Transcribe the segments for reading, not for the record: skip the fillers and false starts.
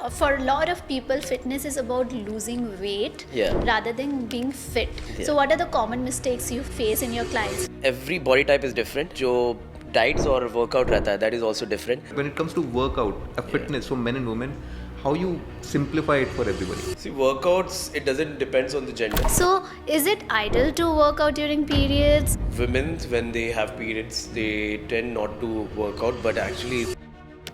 for a lot of people, fitness is about losing weight rather than being fit. So what are the common mistakes you face in your clients? Every body type is different. जो diets और workout रहता है, that is also different. When it comes to workout, fitness for men and women, how you simplify it for everybody? See, workouts, it doesn't depends on the gender. So is it ideal to work out during periods? Women, when they have periods, they tend not to work out, but actually.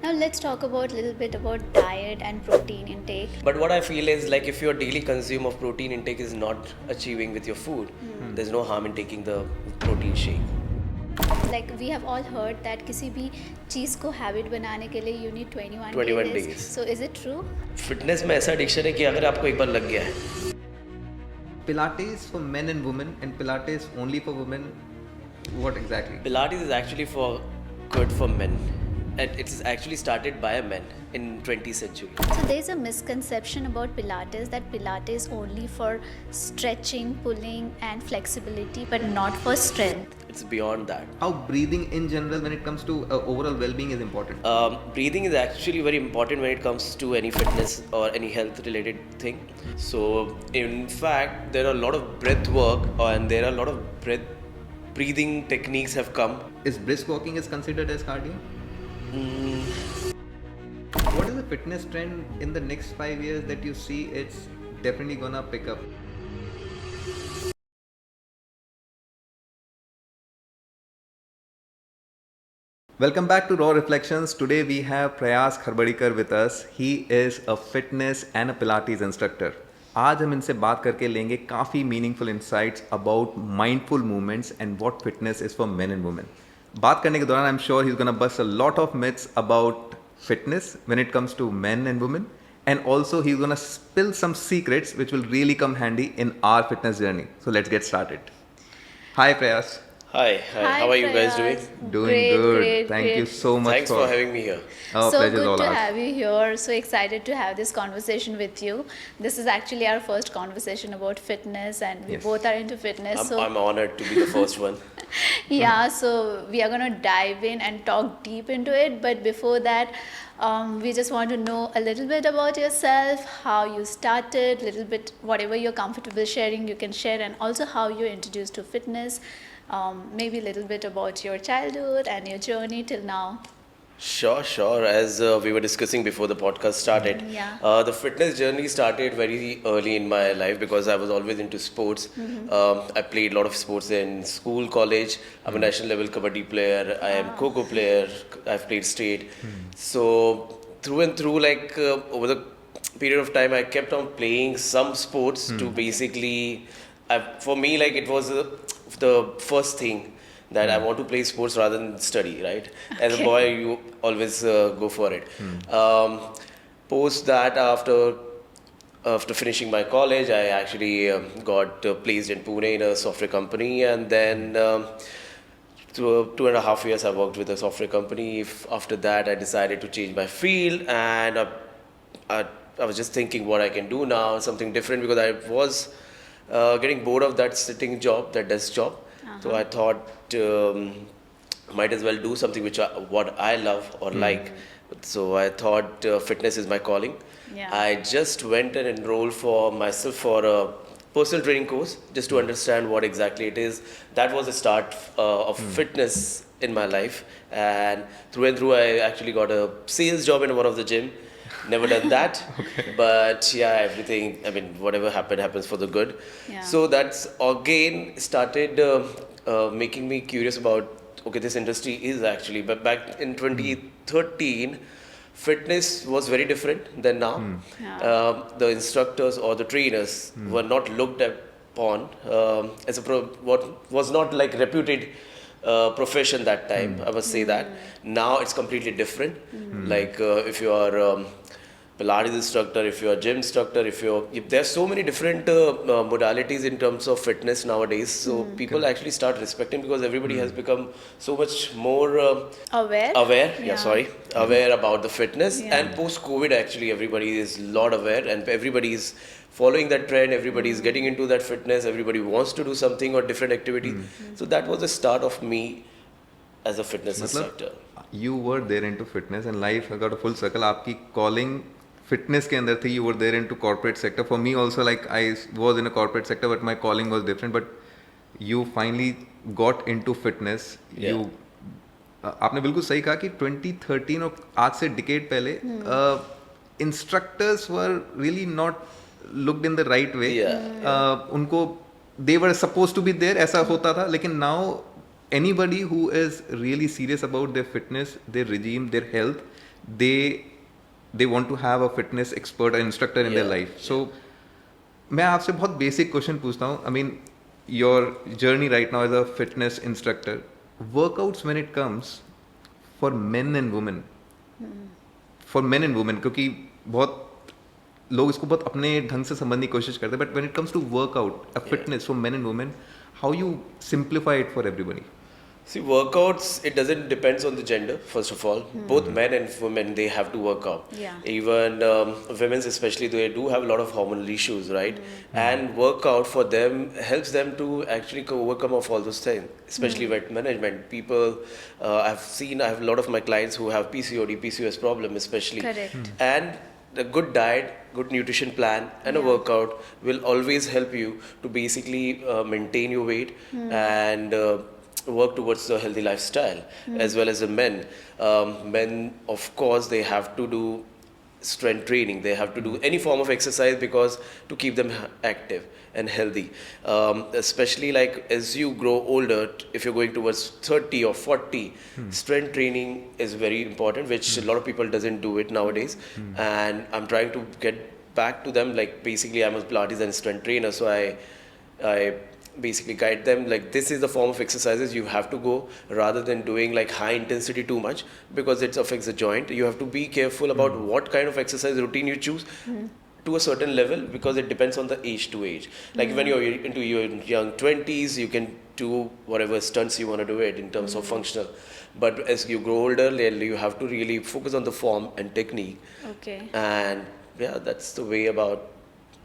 Now let's talk about a little bit about diet and protein intake. But what I feel is like if your daily consume of protein intake is not achieving with your food, there's no harm in taking the protein shake. Like we have all heard that किसी भी चीज़ को habit बनाने के लिए you need 21 days. So is it true? Fitness में ऐसा addiction है कि अगर आपको एक बार लग गया है. Pilates for men and women and Pilates only for women. What exactly? Pilates is actually good for men. And it is actually started by a man in 20th century. So there is a misconception about Pilates that Pilates is only for stretching, pulling and flexibility but not for strength. It's beyond that. How breathing in general when it comes to overall well-being is important? Breathing is actually very important when it comes to any fitness or any health related thing. So in fact there are a lot of breath work and there are a lot of breathing techniques have come. Is brisk walking is considered as cardio? What is the fitness trend in the next 5 years that you see it's definitely gonna pick up? Welcome back to Raw Reflections. Today we have Prayas Kharbadikar with us. He is a fitness and a Pilates instructor. आज हम इनसे बात करके लेंगे काफ़ी meaningful insights about mindful movements and what fitness is for men and women. बात करने के दौरान I am sure he is gonna bust a lot of myths about fitness when it comes to men and women, and also he's going to spill some secrets which will really come handy in our fitness journey. So let's get started. Hi Prayas. Hi. How are you guys doing? Doing good. Thank you so much. Thanks for having me here. So pleasure good all to ours. have you here. So excited to have this conversation with you. This is actually our first conversation about fitness and we Yes. both are into fitness. I'm honored to be the first one. Yeah, so we are going to dive in and talk deep into it. But before that, we just want to know a little bit about yourself, how you started, little bit whatever you're comfortable sharing, you can share, and also how you're introduced to fitness. Maybe a little bit about your childhood and your journey till now. Sure. As we were discussing before the podcast started, the fitness journey started very early in my life because I was always into sports. I played a lot of sports in school, college. I'm a national level kabaddi player. I am kho-kho player. I've played state. So through and through, like over the period of time, I kept on playing some sports to basically. For me, like it was the first thing that I want to play sports rather than study, right? As a boy, you always go for it. Post that, after finishing my college, I actually got placed in Pune in a software company, and then through 2.5 years, I worked with a software company. After that, I decided to change my field, and I was just thinking what I can do now, something different, because I was getting bored of that sitting job, that desk job. So I thought might as well do something what I love or like. So I thought fitness is my calling. I just went and enrolled for myself for a personal training course just to understand what exactly it is. That was the start of fitness in my life, and through I actually got a sales job in one of the gym. Never done that. But yeah, everything, I mean, whatever happens for the good. So that's again started making me curious about, okay, this industry is actually, but back in 2013, fitness was very different than now. The instructors or the trainers were not looked upon as what was not like reputed profession that time. I must say that. Now it's completely different. Like if you are Pilates instructor, if you're a gym instructor, if there's so many different modalities in terms of fitness nowadays, so people actually start respecting because everybody has become so much more aware about the fitness. And post COVID, actually everybody is a lot aware and everybody is following that trend. Everybody is getting into that fitness. Everybody wants to do something or different activity. So that was the start of me as a fitness instructor. You were there into fitness and life got a full circle. आपकी calling fitness के अंदर थी, you were there into corporate sector. For me also, like I was in a corporate sector but my calling was different. But you finally got into fitness. Yeah. You आपने बिल्कुल सही कहा कि 2013 और आज से डिकेड पहले instructors were really not looked in the right way. उनको they were suppose to be there, ऐसा होता था. लेकिन now anybody who is really serious about their fitness, their regime, their health, they want to have a fitness expert or instructor in their life. So मैं आपसे बहुत basic question पूछता हूँ. I mean your journey right now as a fitness instructor, workouts when it comes for men and women, क्योंकि बहुत लोग इसको बहुत अपने ढंग से समझने की कोशिश करते हैं. But when it comes to workout a fitness for men and women, how you simplify it for everybody? See, workouts, it doesn't depends on the gender, first of all. Both men and women, they have to work out. Yeah. Even women's especially, they do have a lot of hormonal issues, right? And workout for them helps them to actually overcome of all those things, especially weight management. People, I have a lot of my clients who have PCOD, PCOS problem especially. Correct. And a good diet, good nutrition plan, and a workout will always help you to basically maintain your weight and work towards a healthy lifestyle. As well as the men. Men, of course, they have to do strength training. They have to do any form of exercise because to keep them active and healthy. Especially like as you grow older, if you're going towards 30 or 40, strength training is very important, which a lot of people doesn't do it nowadays. And I'm trying to get back to them. Like basically I'm a Pilates and strength trainer, so I basically guide them like this is the form of exercises you have to go, rather than doing like high intensity too much, because it affects the joint. You have to be careful about what kind of exercise routine you choose to a certain level, because it depends on the age to age. Like when you're into your young 20s, you can do whatever stunts you want to do it in terms of functional. But as you grow older, you have to really focus on the form and technique. Okay. And yeah, that's the way about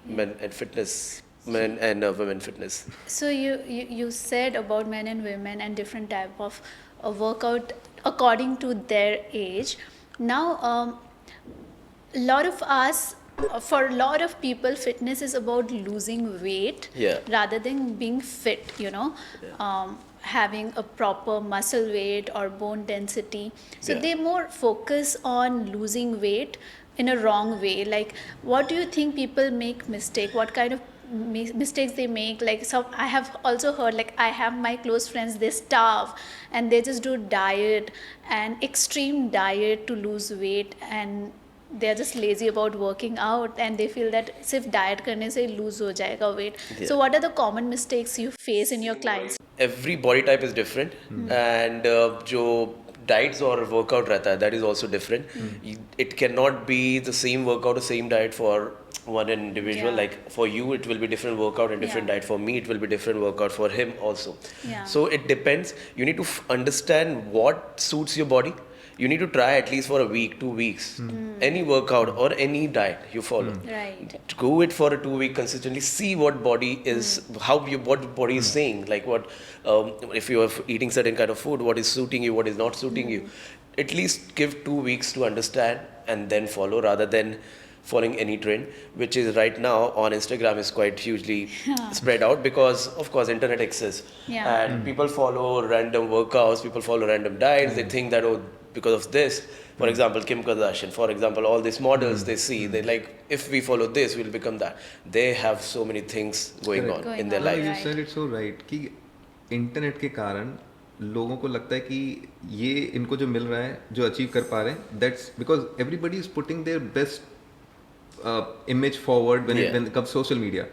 men and fitness. Men and women fitness. So you said about men and women and different type of workout according to their age. Now, a lot of us, for a lot of people, fitness is about losing weight rather than being fit. Having a proper muscle weight or bone density. So they more focus on losing weight in a wrong way. Like, what do you think people make mistake? What kind of mistakes they make? Like, some I have also heard, like I have my close friends, they starve and they just do diet and extreme diet to lose weight, and they're just lazy about working out and they feel that सिर्फ diet करने से lose हो जाएगा weight. So what are the common mistakes you face in your clients? Every body type is different, and जो diets or workout रहता है, that is also different. It cannot be the same workout or same diet for one individual. Like for you it will be different workout and different diet. For me it will be different workout, for him also. So it depends. You need to understand what suits your body. You need to try at least for a week, 2 weeks. Any workout or any diet you follow. Right. Go it for a 2 week consistently. See what body is, what body is saying. Like what, if you are eating certain kind of food, what is suiting you, what is not suiting you. At least give 2 weeks to understand and then follow, rather than following any trend, which is right now on Instagram is quite hugely spread out, because of course internet exists. And people follow random workouts, people follow random diets. They think that, oh, because of this, for example Kim Kardashian, for example, all these models they see, they like, if we follow this we'll become that. They have so many things going on in their life. You said it so right कि internet के कारण लोगों को लगता है कि ये इनको जो मिल रहा है, जो अचीव कर पा रहे हैं, that's because everybody is putting their best image forward when it comes social media.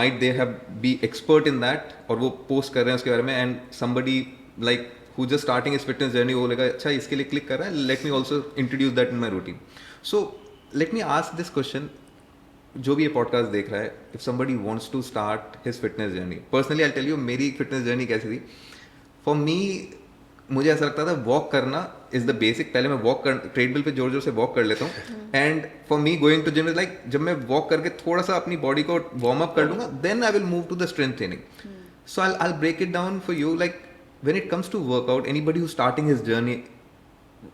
Might they have be expert in that, और वो post कर रहे हैं उसके बारे में, and somebody like who just starting his fitness journey, वो लगा अच्छा इसके लिए click कर रहा है, let me also introduce that in my routine. So let me ask this question. जो भी ये podcast देख रहा है, if somebody wants to start his fitness journey, personally I'll tell you मेरी fitness journey कैसी थी. For me, मुझे ऐसा लगता था वॉक करना इज द बेसिक. पहले मैं वॉक कर ट्रेडमिल पे जोर जोर से वॉक कर लेता हूँ, and for me going to gym is like जब मैं वॉक करके थोड़ा सा अपनी बॉडी को वार्म अप कर लूंगा, then I will move to the strength training. So I break it down for you. Like when it comes to workout, anybody who starting his journey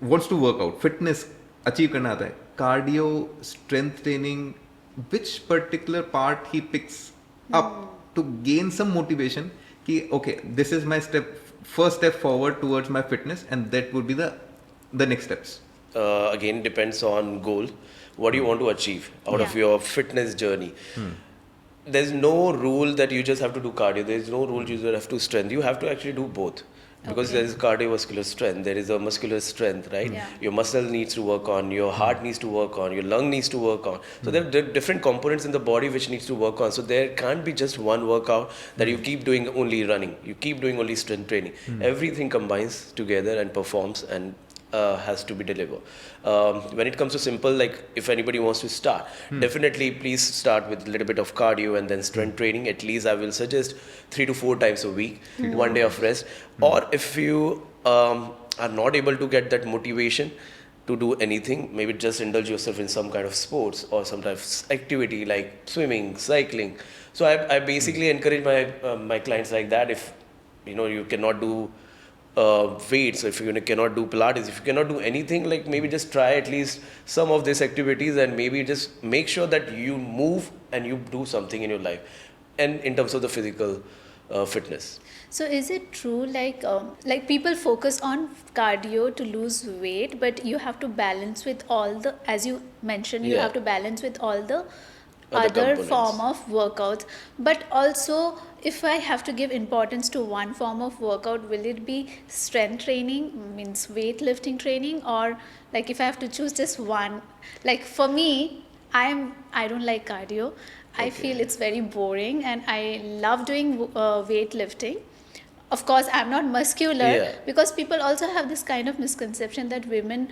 wants to work out, fitness achieve करना आता है, cardio, strength training, which particular part he picks up to gain some motivation कि okay, this is my first step forward towards my fitness, and that would be the next steps. Again, depends on goal. What do you want to achieve out of your fitness journey? There's no rule that you just have to do cardio. There's no rule you just have to strength. You have to actually do both. Because there is cardiovascular strength, there is a muscular strength, right? Your muscle needs to work on, your heart needs to work on, your lung needs to work on. So there are different components in the body which needs to work on. So there can't be just one workout that you keep doing only running, you keep doing only strength training. Everything combines together and performs and has to be delivered. When it comes to simple, like if anybody wants to start, definitely please start with a little bit of cardio and then strength training. At least I will suggest 3 to 4 times a week, 1 day of rest. Or if you are not able to get that motivation to do anything, maybe just indulge yourself in some kind of sports or some type of activity like swimming, cycling. So I basically encourage my clients like that. If you cannot do weights, if you cannot do Pilates, if you cannot do anything, like maybe just try at least some of these activities and maybe just make sure that you move and you do something in your life and in terms of the physical fitness. So is it true like people focus on cardio to lose weight, but you have to balance with all the, as you mentioned, you have to balance with all the other form of workouts. But also, if I have to give importance to one form of workout, will it be strength training, means weightlifting training, or like if I have to choose just one? Like for me, I don't like cardio. I feel it's very boring, and I love doing weightlifting. Of course, I'm not muscular, because people also have this kind of misconception that women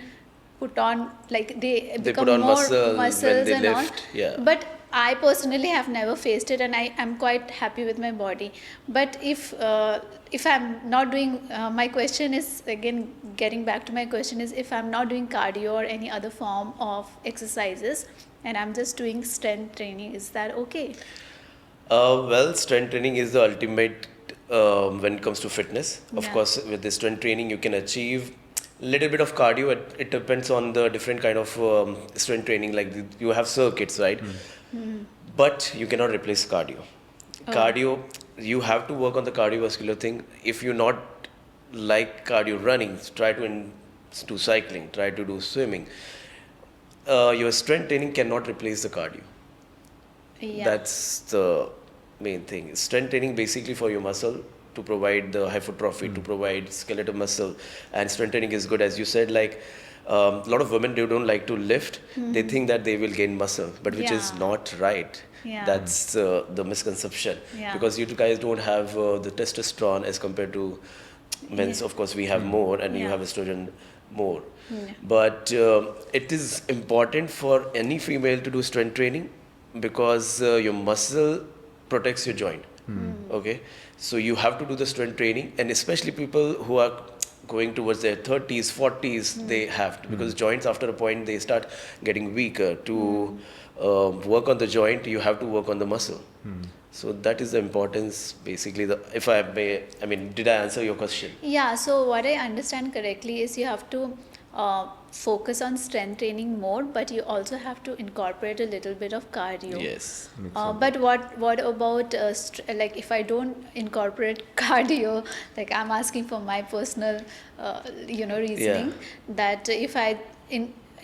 put on, like they become put on more muscles when they and lift, all. But I personally have never faced it, and I am quite happy with my body. But if I'm not doing, my question is, again getting back to my question, is if I'm not doing cardio or any other form of exercises and I'm just doing strength training, is that okay? Well, strength training is the ultimate when it comes to fitness. Of course, with the strength training, you can achieve little bit of cardio. It depends on the different kind of strength training. Like you have circuits, right? But you cannot replace cardio. Cardio, you have to work on the cardiovascular thing. If you not like cardio running, try to do cycling, try to do swimming. Your strength training cannot replace the cardio. That's the main thing. Strength training basically for your muscle to provide the hypertrophy, to provide skeletal muscle, and strength training is good, as you said. Like a lot of women, they don't like to lift. They think that they will gain muscle, but which is not right. That's the misconception, because you guys don't have the testosterone as compared to men's. Of course, we have more, and you have estrogen more. But it is important for any female to do strength training, because your muscle protects your joint. Okay, so you have to do the strength training, and especially people who are going towards their 30s, 40s, they have to, because joints after a point they start getting weaker. To work on the joint, you have to work on the muscle. So that is the importance, basically. If I may, I mean, did I answer your question? Yeah, so what I understand correctly is you have to focus on strength training more, but you also have to incorporate a little bit of cardio. Yes. But what about like if I don't incorporate cardio, like I'm asking for my personal reasoning, that if I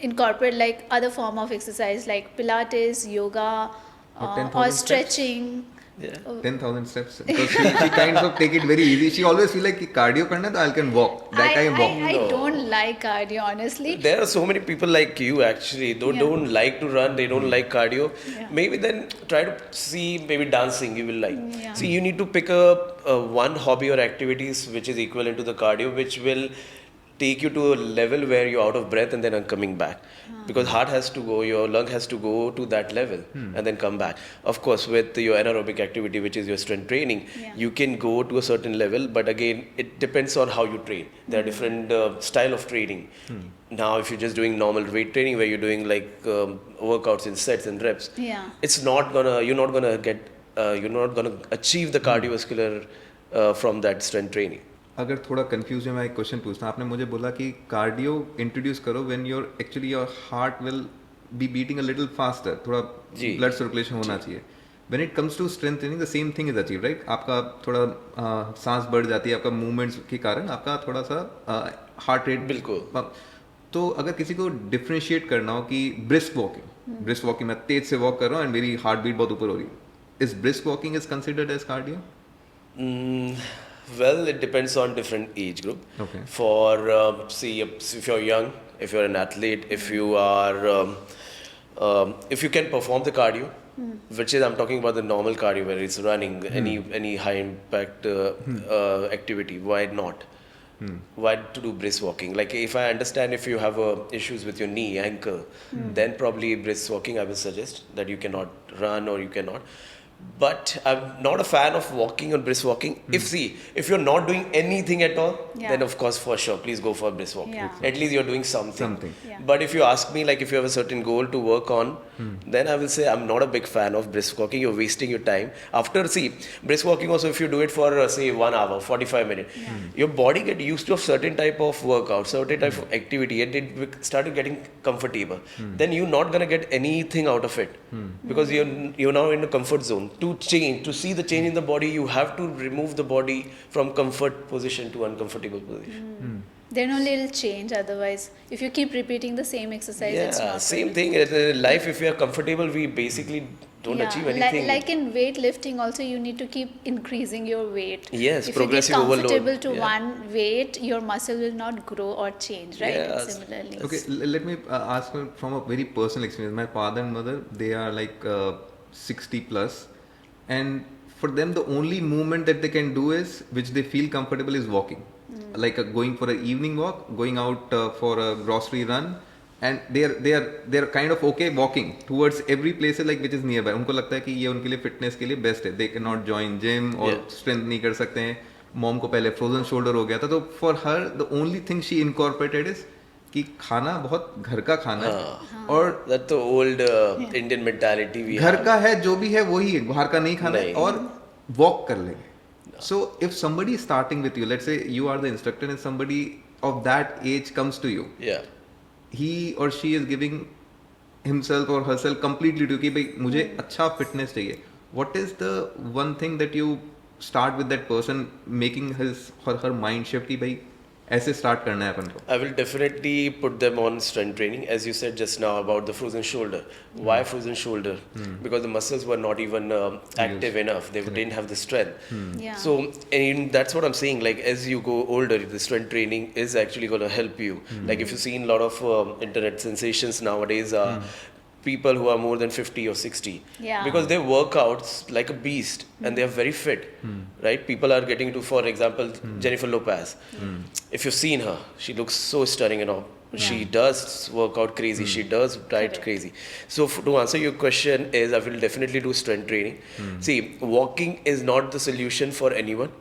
incorporate like other form of exercise like Pilates, yoga, or stretching. 10,000 steps, because she kind of take it very easy. She always feel like cardio karna to I can walk. That I walk. I don't like cardio, honestly. There are so many people like you actually. They don't like to run. They don't like cardio. Maybe then try to see maybe dancing. You will like. See, you need to pick up one hobby or activities which is equivalent to the cardio, which will take you to a level where you're out of breath and then I'm coming back, because heart has to go, your lung has to go to that level and then come back. Of course, with your anaerobic activity, which is your strength training, you can go to a certain level, but again it depends on how you train. There are different style of training. Now if you're just doing normal weight training where you're doing like workouts in sets and reps, it's not gonna, you're not gonna achieve the cardiovascular from that strength training. अगर थोड़ा confuse है, मैं question पूछता हूँ. आपने मुझे बोला कि कार्डियो इंट्रोड्यूस करो when your actually your heart will be beating a little faster, थोड़ा जी blood circulation होना चाहिए. When it comes to strength training, the same thing is achieved, right? आपका थोड़ा सांस बढ़ जाती है, आपका movements के कारण आपका थोड़ा सा heart rate. बिल्कुल. तो अगर किसी को डिफ्रेंशिएट करना हो कि ब्रिस्क वॉकिंग मैं तेज से वॉक कर रहा हूँ एंड मेरी हार्ट बीट बहुत ऊपर हो रही है, is brisk walking is considered as cardio? Well, it depends on different age group. Okay. For see, if you're young, if you're an athlete, if you are, if you can perform the cardio, which is I'm talking about the normal cardio where it's running, any high impact activity. Why not? Why to do brisk walking? Like if I understand if you have issues with your knee, ankle, then probably brisk walking I will suggest that you cannot run or you cannot. But I'm not a fan of walking or brisk walking. If you're not doing anything at all, then of course for sure, please go for brisk walking. Yeah. At least you're doing something. Yeah. But if you ask me, like if you have a certain goal to work on, then I will say I'm not a big fan of brisk walking. You're wasting your time. After brisk walking also, if you do it for say 1 hour, 45 minutes, your body get used to a certain type of workout, certain type of activity, and it started getting comfortable. Then you're not gonna get anything out of it because you're now in a comfort zone. To see the change in the body, you have to remove the body from comfort position to uncomfortable position. Then only it'll change. Otherwise, if you keep repeating the same exercise, it's Yeah, not same really- thing. In life, if we are comfortable, we basically don't achieve anything. Like in weightlifting also, you need to keep increasing your weight. Yes, if progressive you get overload. comfortable to Yeah. one weight, your muscle will not grow or change, right? Yes. Similarly. Okay, let me ask from a very personal experience. My father and mother, they are like 60 plus, and for them the only movement that they can do is, which they feel comfortable, is walking. Like going for an evening walk, going out for a grocery run, and they are kind of okay walking towards every place like which is nearby. उनको लगता है कि ये उनके लिए fitness के लिए best है. They cannot join gym और strength नहीं कर सकते हैं. मॉम को पहले फ्रोजन शोल्डर हो गया था, तो for her the only thing she incorporated is कि खाना बहुत घर का खाना है, और That the old Indian mentality we घर have. का है जो भी है वही है, बाहर का नहीं खाना है, नहीं. और वॉक कर लेंगे. So if somebody starting with you, let's say you are the instructor and somebody of that age comes to you, Yeah. he or she is giving himself or herself completely to कि भाई मुझे अच्छा fitness चाहिए. What is the one thing that you start with that person making his or her mind shift कि भाई ऐसे start करना है अपन को? I will definitely put them on strength training, as you said just now about the frozen shoulder. Why frozen shoulder? Because the muscles were not even active enough. They didn't have the strength. Yeah. So and that's what I'm saying. Like as you go older, the strength training is actually going to help you. Like if you've seen a lot of internet sensations nowadays are people who are more than 50 or 60, Yeah. because they work out like a beast and they are very fit, right? People are getting to, for example, Jennifer Lopez. If you've seen her, she looks so stunning and all. She Yeah. does work out crazy. She does diet Correct. crazy. So to answer your question is, I will definitely do strength training. See, walking is not the solution for anyone.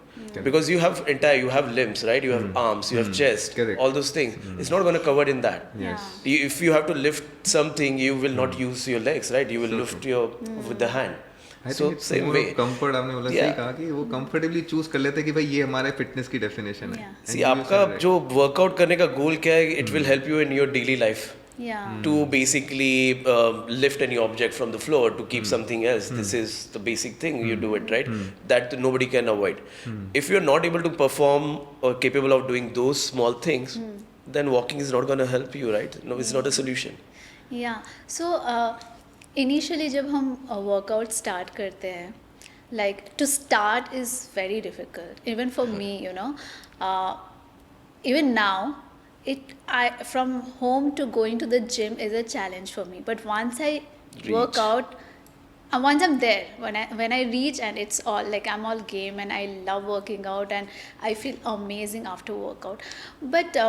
Because you have limbs, right? You have arms, you have chest, Correct. all those things. It's not going to cover in that. Yes. If you have to lift something, you will not use your legs, right? You will lift your with the hand. I So think it's same more way. of comfort. आपने बोला सही Yeah. कहा कि वो comfortably choose कर लेते हैं कि भाई ये हमारे फिटनेस की डेफिनेशन है. Yeah. And See, you आपका said, जो वर्कआउट करने का गोल क्या है? It will help you in your daily life. Yeah. To basically lift any object from the floor to keep something else. This is the basic thing. You do it, right? That nobody can avoid. If you're not able to perform or capable of doing those small things, then walking is not going to help you, right? No, it's not a solution. Yeah. So initially जब हम workout start करते हैं, like to start is very difficult. Even for me, you know, even now, from home to going to the gym is a challenge for me. But once I work Reach. out, and once I'm there, when I reach and it's all like I'm all game and I love working out and I feel amazing after workout. But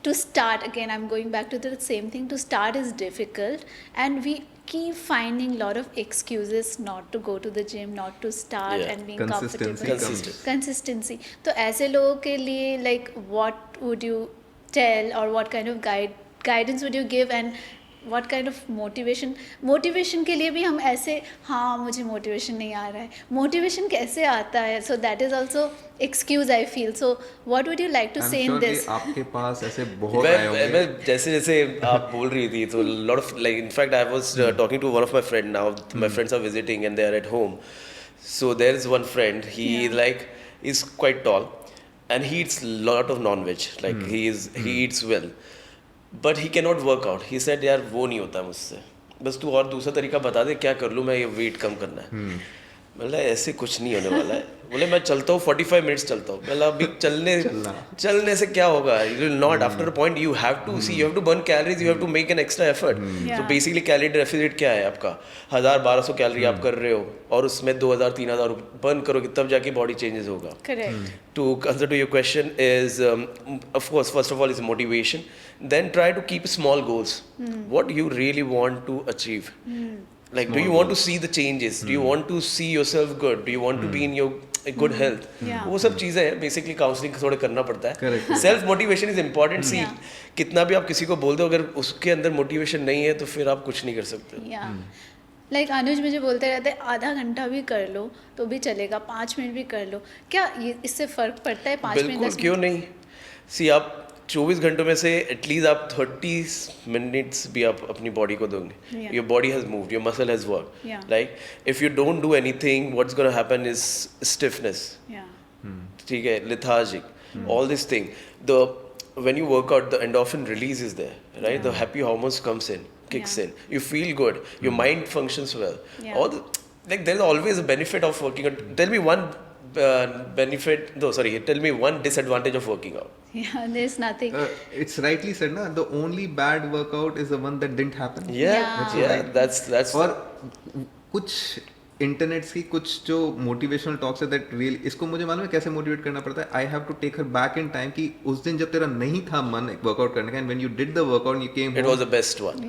to start again, I'm going back to the same thing. To start is difficult, and we keep finding a lot of excuses not to go to the gym, not to start, Yeah. and being Consistency comfortable. comes. Consistency. तो ऐसे लोगों के लिए like what would you tell or what kind of guidance would you give, and what kind of motivation के लिए भी हम ऐसे हाँ मुझे motivation नहीं आ रहा है, motivation कैसे आता है, so that is also excuse I feel. So what would you like to say in this? आपके पास ऐसे बहुत आए होंगे. मैं जैसे जैसे आप बोल रही थी तो lot of like in fact I was talking to one of my friend now. My friends are visiting and they are at home. So there is one friend. He like is quite tall and he eats lot of non-veg. Like he eats well, but he cannot work out. He said यार वो नहीं होता मुझसे. बस तू और दूसरा तरीका बता दे क्या कर लूँ मैं, ये वेट कम करना है. बोला ऐसे कुछ नहीं होने वाला है. बोले मैं चलता हूँ 45 मिनट्स चलता हूँ. बोला अभी चलने से क्या होगा? You will not. After a point you have to see, you have to burn calories, you have to make an extra effort. So basically calorie deficit क्या है आपका? 1000-1200 कैलोरी आप कर रहे हो और उसमें 2000-3000 बर्न करोगे तब जाके बॉडी चेंजेस होगा. Correct. To answer to your question is of course first of all is motivation. Then try to keep small goals. What you really want to achieve. Like do you want to see the changes? Do you want to see yourself good? Do you want to be in your good health? वो सब चीज़ें हैं. Basically counseling थोड़ा करना पड़ता है. Self motivation is important. See कितना भी आप किसी को बोल दो अगर उसके अंदर मोटिवेशन नहीं है तो फिर आप कुछ नहीं कर सकते. लाइक अनुज मुझे बोलते रहते आधा घंटा भी कर लो तो भी चलेगा, 5 मिनट भी कर लो. क्या ये इससे फ़र्क पड़ता है 5 मिनट? बिल्कुल, क्यों नहीं. सी आप 24 घंटों में से एटलीस्ट आप 30 मिनट्स भी आप अपनी बॉडी को दोगे. Your body has moved, your muscle has work. Like if you don't do anything what's gonna happen is stiffness. ठीक है, lethargic, all this thing. When you work out, the endorphin release is there, right? The happy hormones comes in, kicks in. You feel good. Your mind functions well. Like there's always a benefit of working out. Tell me one benefit. No, sorry. Tell me one disadvantage of working out. Yeah, there's nothing. It's rightly said, na. The only bad workout is the one that didn't happen. Yeah. That's. और कुछ internets की कुछ जो motivational talks है that real, इसको मुझे मालूम है कैसे मोटिवेट करना पड़ता है. I have to take her back in time कि उस दिन जब तेरा नहीं था मन वर्कआउट करने का and when you did the workout you came, it was the best one.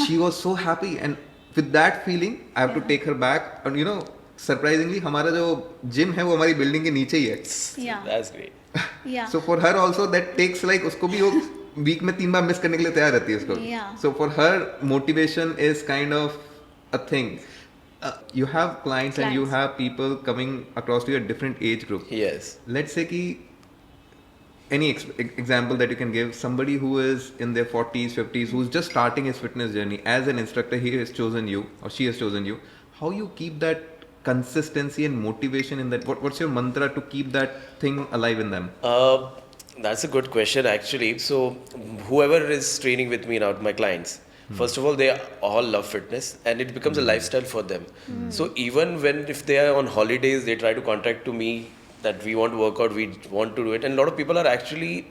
She was so happy and with that feeling I have to take her back. And you know surprisingly हमारा जो gym है वो हमारी building के नीचे ही है. That's great. So for her also that takes like उसको भी वो वीक में 3 बार मिस करने के लिए तैयार रहती है उसको. सो for her motivation is kind of a thing. You have clients and you have people coming across to your different age group. Yes. Let's say कि any example that you can give, somebody who is in their 40s, 50s, who's just starting his fitness journey. As an instructor, he has chosen you or she has chosen you. How you keep that consistency and motivation in that? What's your mantra to keep that thing alive in them? That's a good question actually. So whoever is training with me now, my clients, first of all, they all love fitness and it becomes a lifestyle for them. So even if they are on holidays, they try to contact to me that we want to work out, we want to do it. And a lot of people are actually,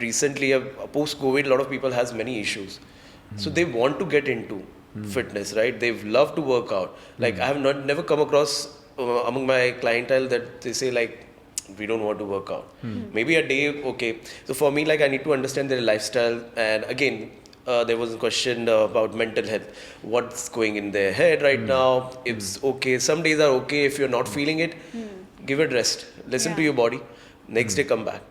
recently, post-COVID, a lot of people has many issues. So they want to get into fitness, right? They love to work out. Like I have never come across among my clientele that they say like, we don't want to work out. Maybe a day, okay. So for me, like I need to understand their lifestyle. And again, there was a question about mental health. What's going in their head right now? It's okay. Some days are okay. If you're not feeling it, give it rest. Listen to your body. Next day, come back.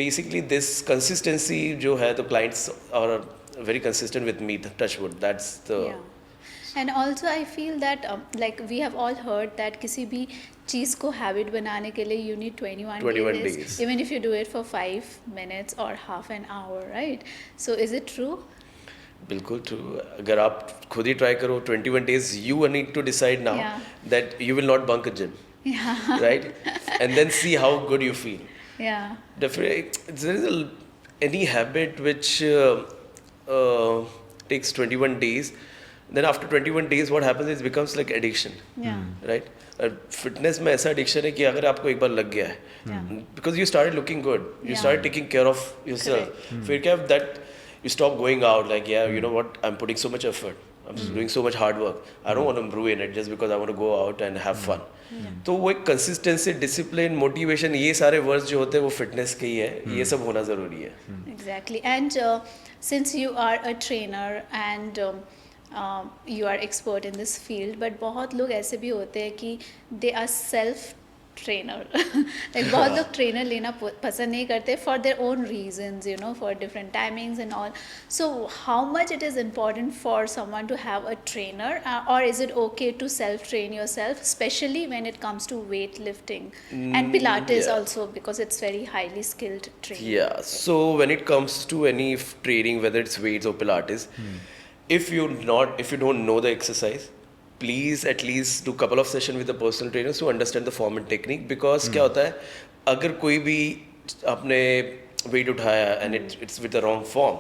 Basically, this consistency, जो है, तो clients are very consistent with me. Touch wood. That's the. And also I feel that like we have all heard that किसी भी चीज़ को habit बनाने के लिए you need 21 days. Even if you do it for 5 minutes or half an hour, right? So is it true? बिल्कुल true. अगर आप खुद ही try करो 21 days, you need to decide now that you will not bunk a gym, right? And then see how good you feel. Definitely, there is any habit which takes 21 days. Then after 21 days, what happens is it becomes like addiction, right? Fitness में ऐसा addiction है कि अगर आपको एक बार लग गया है, because you started looking good, you started taking care of yourself. फिर क्या that you stop going out like you know what, I'm putting so much effort, I'm doing so much hard work, I don't want to ruin it just because I want to go out and have fun. तो वो एक consistency, discipline, motivation, ये सारे words जो होते हैं वो fitness के ही है, ये सब होना ज़रूरी है. Exactly. And since you are a trainer and you are expert in this field, but बहुत लोग ऐसे भी होते हैं कि they are self trainer. Like बहुत लोग trainer लेना पसंद नहीं करते for their own reasons, you know, for different timings and all. So how much it is important for someone to have a trainer, or is it okay to self-train yourself, especially when it comes to weightlifting and Pilates Yeah. also, because it's very highly skilled training. Yeah, so when it comes to any training, whether it's weights or Pilates, if you don't know the exercise, please at least do couple of sessions with the personal trainers to understand the form and technique. Because क्या होता है, अगर कोई भी आपने weight उठाया and it's with the wrong form,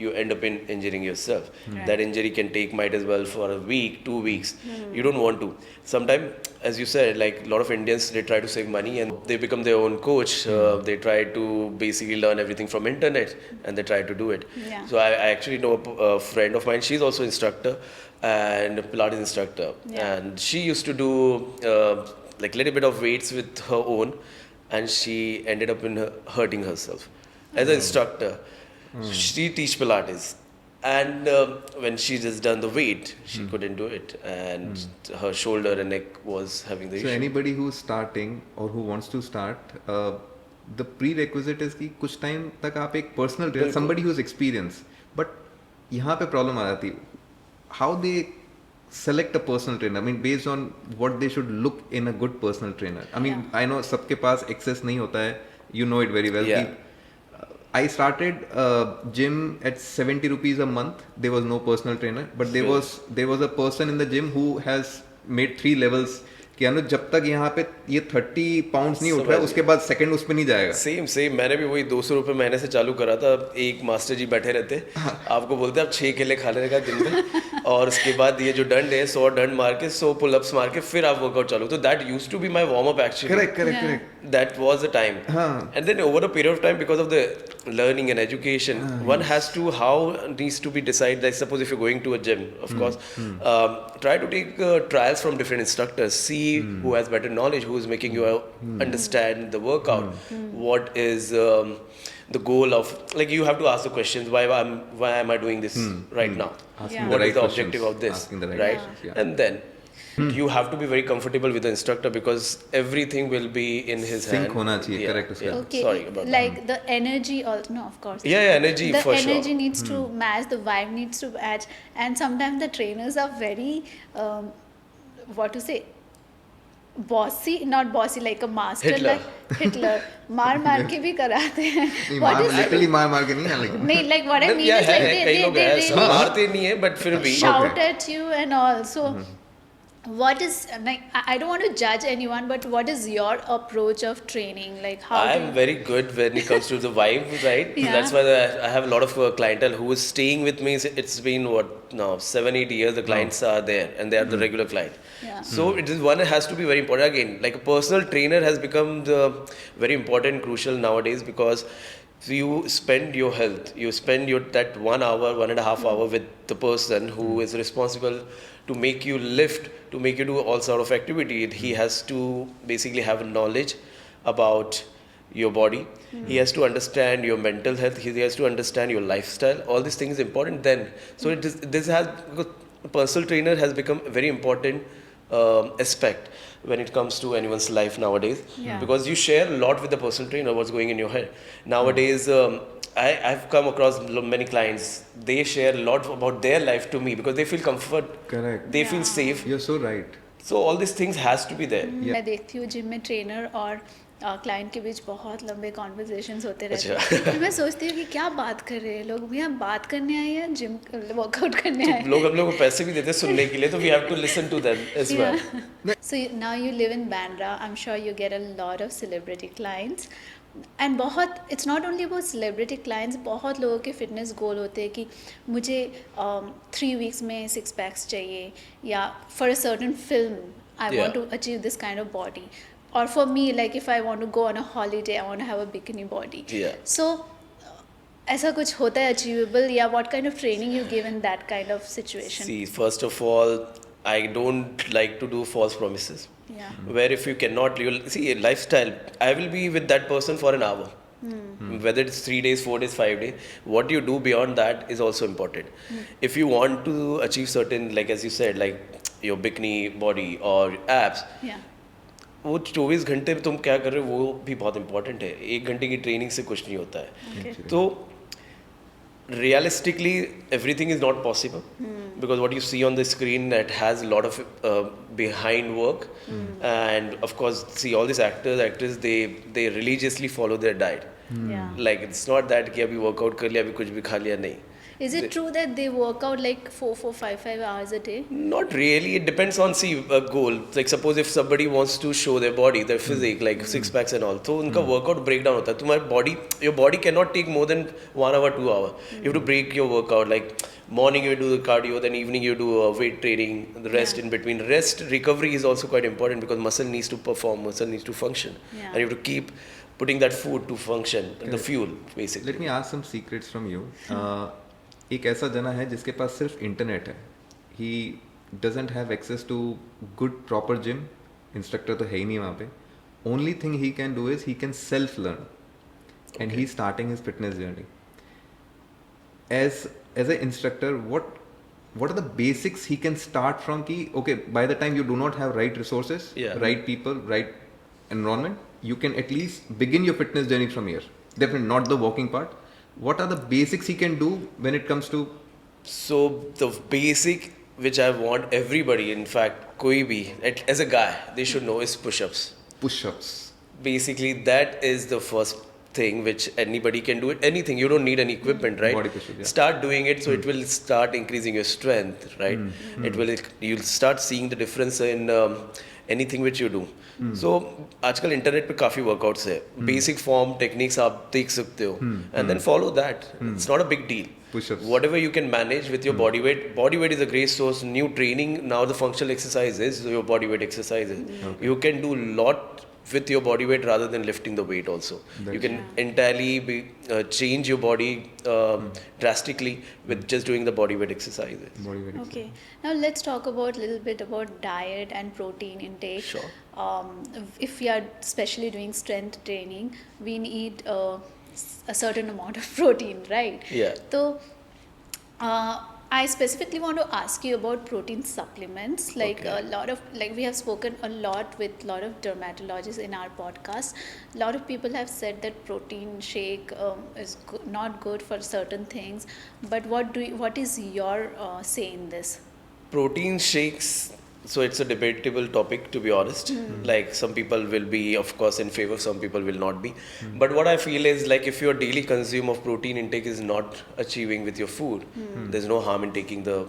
you end up in injuring yourself. That injury can take might as well for a week, 2 weeks. You don't want to. Sometimes, as you said, like a lot of Indians, they try to save money and they become their own coach. They try to basically learn everything from internet and they try to do it. Yeah. So I actually know a friend of mine. She's also instructor and Pilates instructor, and she used to do like little bit of weights with her own, and she ended up in hurting herself. As an instructor, she teach Pilates, and when she just done the weight, she couldn't do it, and her shoulder and neck was having the So issue. anybody who's starting or who wants to start, the prerequisite is कि कुछ time तक आप एक personal trainer, somebody who's experienced, but यहाँ पे problem आ जाती है. How they select a personal trainer? I mean, based on what they should look in a good personal trainer. I mean, I know सबके पास access नहीं होता है. You know it very well. Yeah. I started gym at 70 rupees a month. There was no personal trainer, but there was a person in the gym who has made 3 levels. कि अनुज जब तक यहाँ पे ये 30 pounds नहीं उठ रहा है उसके बाद सेकंड उस पे नहीं जाएगा. सेम मैंने भी वही 200 रुपये महीने से चालू करा था. एक मास्टर जी बैठे रहते, आपको बोलते आप 6 केले खा लेने का दिन में, और उसके बाद ये जो डंड है 100 डंड मार के 100 पुलअप्स मार के फिर आप वर्कआउट चालू. तो that used to be my warm up actually. Correct. That was the time. And then over a period of time, because of the learning and education, one has to needs to be decided. Like suppose if you're going to a gym, of course, try to take trials from different instructors, see who has better knowledge, who is making you understand the workout, what is the goal of, like you have to ask the questions, why am I doing this right now? Asking What the is right the questions. objective of this? Asking the right right? questions, yeah. And then you have to be very comfortable with the instructor because everything will be in his Sync hand. होना चाहिए, correct उसका. Okay, Sorry about like the energy also, no, of course. Yeah, energy The for energy sure. needs to match, the vibe needs to match, and sometimes the trainers are very, what to say, bossy, not bossy like a master, Hitler. like Hitler. मार के भी कराते हैं. नहीं, What मार is literally मार के नहीं है लेकिन. नहीं, like what I mean Yeah, is like है, कई लोग they हैं, सब really मारते नहीं है, but फिर भी. shout Okay. at you and all. So what is, like, I don't want to judge anyone, but what is your approach of training? Like how do I'm very good when it comes to the vibe, right? Yeah. That's why I have a lot of clientele who is staying with me. It's been what now 7-8 years. The clients are there and they are the regular client. Yeah. So it is one has to be very important. Again, like a personal trainer has become the very important, crucial nowadays because you spend your health, you spend your that 1 hour, 1.5 hour with the person who is responsible to make you lift, to make you do all sort of activity. He has to basically have knowledge about your body. He has to understand your mental health. He has to understand your lifestyle. All these things is important then. So this has, because personal trainer has become a very important aspect when it comes to anyone's life nowadays. Yeah. Because you share a lot with the personal trainer, what's going in your head. Nowadays, I've come across many clients. They share a lot about their life to me because they feel comfort. Correct. They feel safe. You're so right. So all these things has to be there. मैं देखती हूँ gym में trainer और client के बीच बहुत लंबे conversations होते रहते हैं. अच्छा. फिर मैं सोचती हूँ कि क्या बात कर रहे हैं लोग, भैया बात करने आए हैं जिम वर्कआउट करने आए हैं. लोग हम लोग को पैसे भी देते हैं सुनने के लिए, तो we have to listen to them as well. So now you live in Bandra. I'm sure you get a lot of celebrity clients. And बहुत, it's not only about celebrity clients, बहुत लोगों के fitness goal होते हैं कि मुझे 3 weeks में 6 packs चाहिए, या for a certain film I Yeah. want to achieve this kind of body. Or for me, like if I want to go on a holiday, I want to have a bikini body. Yeah. So ऐसा कुछ होता है achievable, या what kind of training you give in that kind of situation? See, first of all, I don't like to do false promises. Yeah. Where if you cannot, you'll see a lifestyle. I will be with that person for an hour. Whether it's 3 days, 4 days, 5 days, what you do beyond that is also important. If you want to achieve certain, like as you said, like your bikini body or abs, Yeah. वो 24 घंटे में तुम क्या कर रहे हो वो भी बहुत इंपॉर्टेंट है. 1 घंटे की ट्रेनिंग से कुछ नहीं होता है. तो realistically everything is not possible because what you see on the screen that has a lot of behind work and of course see all these actors they religiously follow their diet. Like it's not that कि अभी workout कर लिया अभी कुछ भी खा लिया नहीं. Is it true that they work out like 4, 5 hours a day? Not really. It depends on a goal. Like suppose if somebody wants to show their body, their physique, like six packs and all, तो उनका workout breakdown होता है. तुम्हारी your body cannot take more than 1 hour, 2 hour. You have to break your workout. Like morning you do the cardio, then evening you do weight training, the rest in between. Rest recovery is also quite important because muscle needs to perform, muscle needs to function, and you have to keep putting that food to function, the fuel basically. Let me ask some secrets from you. एक ऐसा जना है जिसके पास सिर्फ internet है. He doesn't have access to good proper gym. Instructor तो है ही नहीं वहाँ पे. Only thing he can do is he can self learn and he starting his fitness journey. As a instructor what are the basics he can start from ki okay by the time you do not have right resources, right people, right environment, you can at least begin your fitness journey from here. Definitely not the walking part. What are the basics he can do when it comes to? So the basic which I want everybody, in fact koi bhi as a guy they should know is push-ups. Basically that is the first thing which anybody can do it. Anything, you don't need any equipment, right? Body push-up, yeah. Start doing it, so it will start increasing your strength, right? You'll start seeing the difference in anything which you do. So आजकल internet पे काफ़ी workouts है. Basic form techniques आप देख सकते हो and then follow that. It's not a big deal. Push-ups. Whatever you can manage with your body weight. Body weight is a great source. New training now, the functional exercises, your body weight exercises. You can do lot with your body weight rather than lifting the weight also. You can entirely change your body drastically with just doing the body weight exercises. Okay. Now let's talk about a little bit about diet and protein intake. Sure. If we are especially doing strength training, we need a certain amount of protein, right? Yeah. So I specifically want to ask you about protein supplements. Like Okay. a lot of, like we have spoken a lot with a lot of dermatologists in our podcast. A lot of people have said that protein shake is not good for certain things. But what is your say in this? Protein shakes, so it's a debatable topic, to be honest. Like some people will be of course in favor, some people will not be. But what I feel is like if your daily consume of protein intake is not achieving with your food, there's no harm in taking the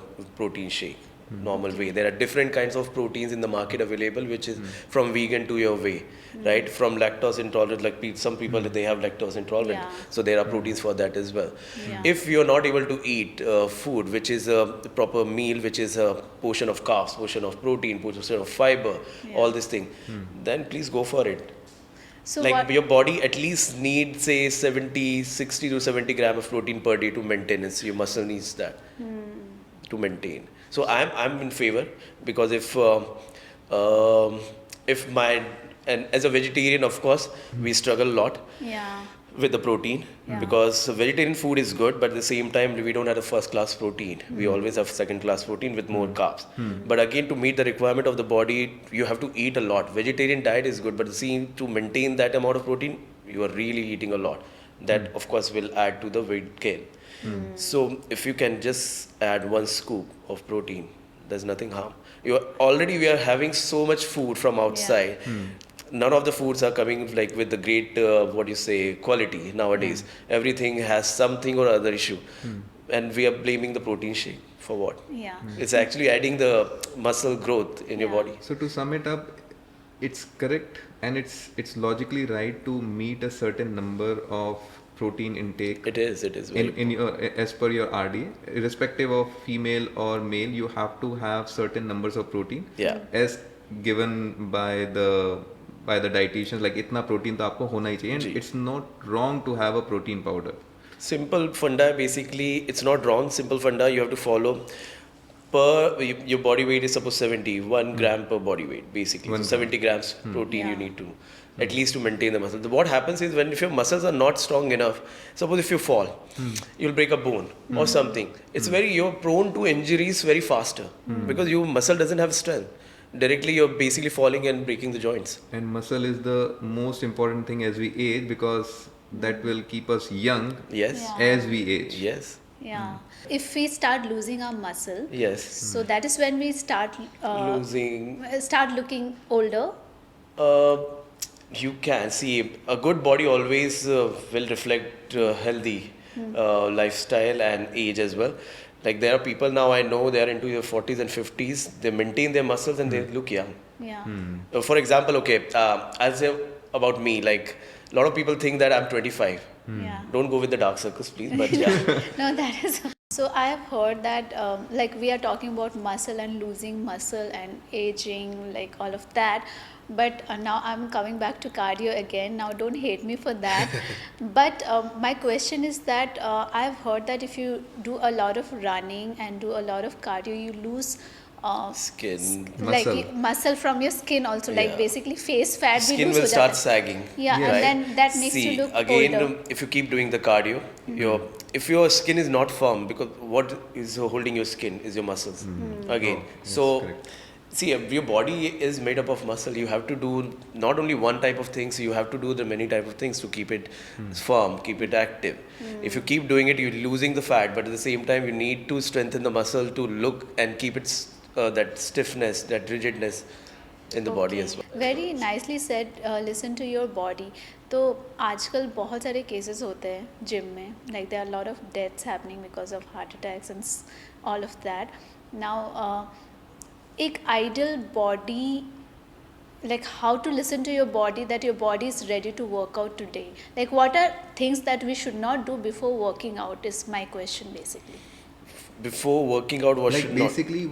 protein shake normal way. There are different kinds of proteins in the market available, which is from vegan to your way, right? From lactose intolerant, like some people they have lactose intolerant, so there are proteins for that as well. If you're not able to eat food which is a proper meal, which is a portion of carbs, portion of protein, portion of fiber, all this thing, then please go for it. So Like your body at least needs say 60 to 70 gram of protein per day to maintenance. Your muscle needs that to maintain. So I'm in favor because if my, and as a vegetarian of course we struggle a lot with the protein, because vegetarian food is good, but at the same time we don't have the first class protein. We always have second class protein with more carbs. But again, to meet the requirement of the body, you have to eat a lot. Vegetarian diet is good, but to maintain that amount of protein, you are really eating a lot. That of course will add to the weight gain. So if you can just add 1 scoop of protein, there's nothing harm. We are having so much food from outside. None of the foods are coming like with the great quality nowadays. Everything has something or other issue, and we are blaming the protein shake for what? It's actually adding the muscle growth in your body. So to sum it up, it's correct and it's logically right to meet a certain number of protein intake. It is very in your, as per your RDA, irrespective of female or male, you have to have certain numbers of protein as given by the dietitians. Like itna protein to aapko hona hi chahiye, and it's not wrong to have a protein powder. Simple funda, basically it's not wrong. Simple funda you have to follow. Your body weight is suppose 1 gram per body weight basically. So 70 grams protein you need to at least to maintain the muscle. What happens is if your muscles are not strong enough, suppose if you fall, you'll break a bone or something. It's you're prone to injuries very faster because your muscle doesn't have strength. directly you're basically falling and breaking the joints. And muscle is the most important thing as we age because that will keep us young Yes. Yeah. as we age. Yes. Yeah. If we start losing our muscle, Yes. so that is when we start start looking older. Uh, you can see a good body always will reflect healthy lifestyle and age as well. Like there are people now I know they are into their 40s and 50s. They maintain their muscles and they look young. Yeah. For example, okay, I'll say about me. Like a lot of people think that I'm 25. Yeah. Don't go with the dark circles, please. But yeah, No, that is. So I have heard that like we are talking about muscle and losing muscle and aging, like all of that. But now I'm coming back to cardio again. Now don't hate me for that. But my question is that I've heard that if you do a lot of running and do a lot of cardio, you lose skin. like Muscle. muscle from your skin also, like Yeah. basically face fat. we Skin lose will हो start जाता है. sagging. Yeah, Yeah. and Right? then that makes See, you look again, older. if you keep doing the cardio, if your skin is not firm, because what is holding your skin is your muscles. Again, Oh, yes, so correct. see, your body is made up of muscle. You have to do not only one type of things, you have to do the many type of things to keep it firm, keep it active. If you keep doing it, you're losing the fat, but at the same time, you need to strengthen the muscle to look and keep it that stiffness, that rigidness in the body as well. Very nicely said listen to your body. तो आजकल बहुत सारे cases होते हैं gym में, like there are lot of deaths happening because of heart attacks and all of that. Now एक ideal body, like how to listen to your body that your body is ready to work out today, like what are things that we should not do before working out is my question basically. Before working out, what Like should not? basically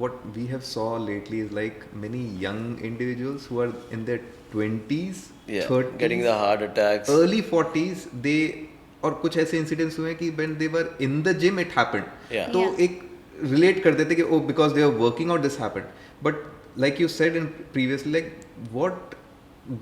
what we have saw lately is like many young individuals who are in their 20s, Yeah, 30s, getting the heart attacks. early 40s, they और कुछ ऐसे incidents हुए कि when they were in the gym it happened. Yeah. तो Yeah. एक relate कर देते कि oh because they were working out this happened. But like you said in previously, like what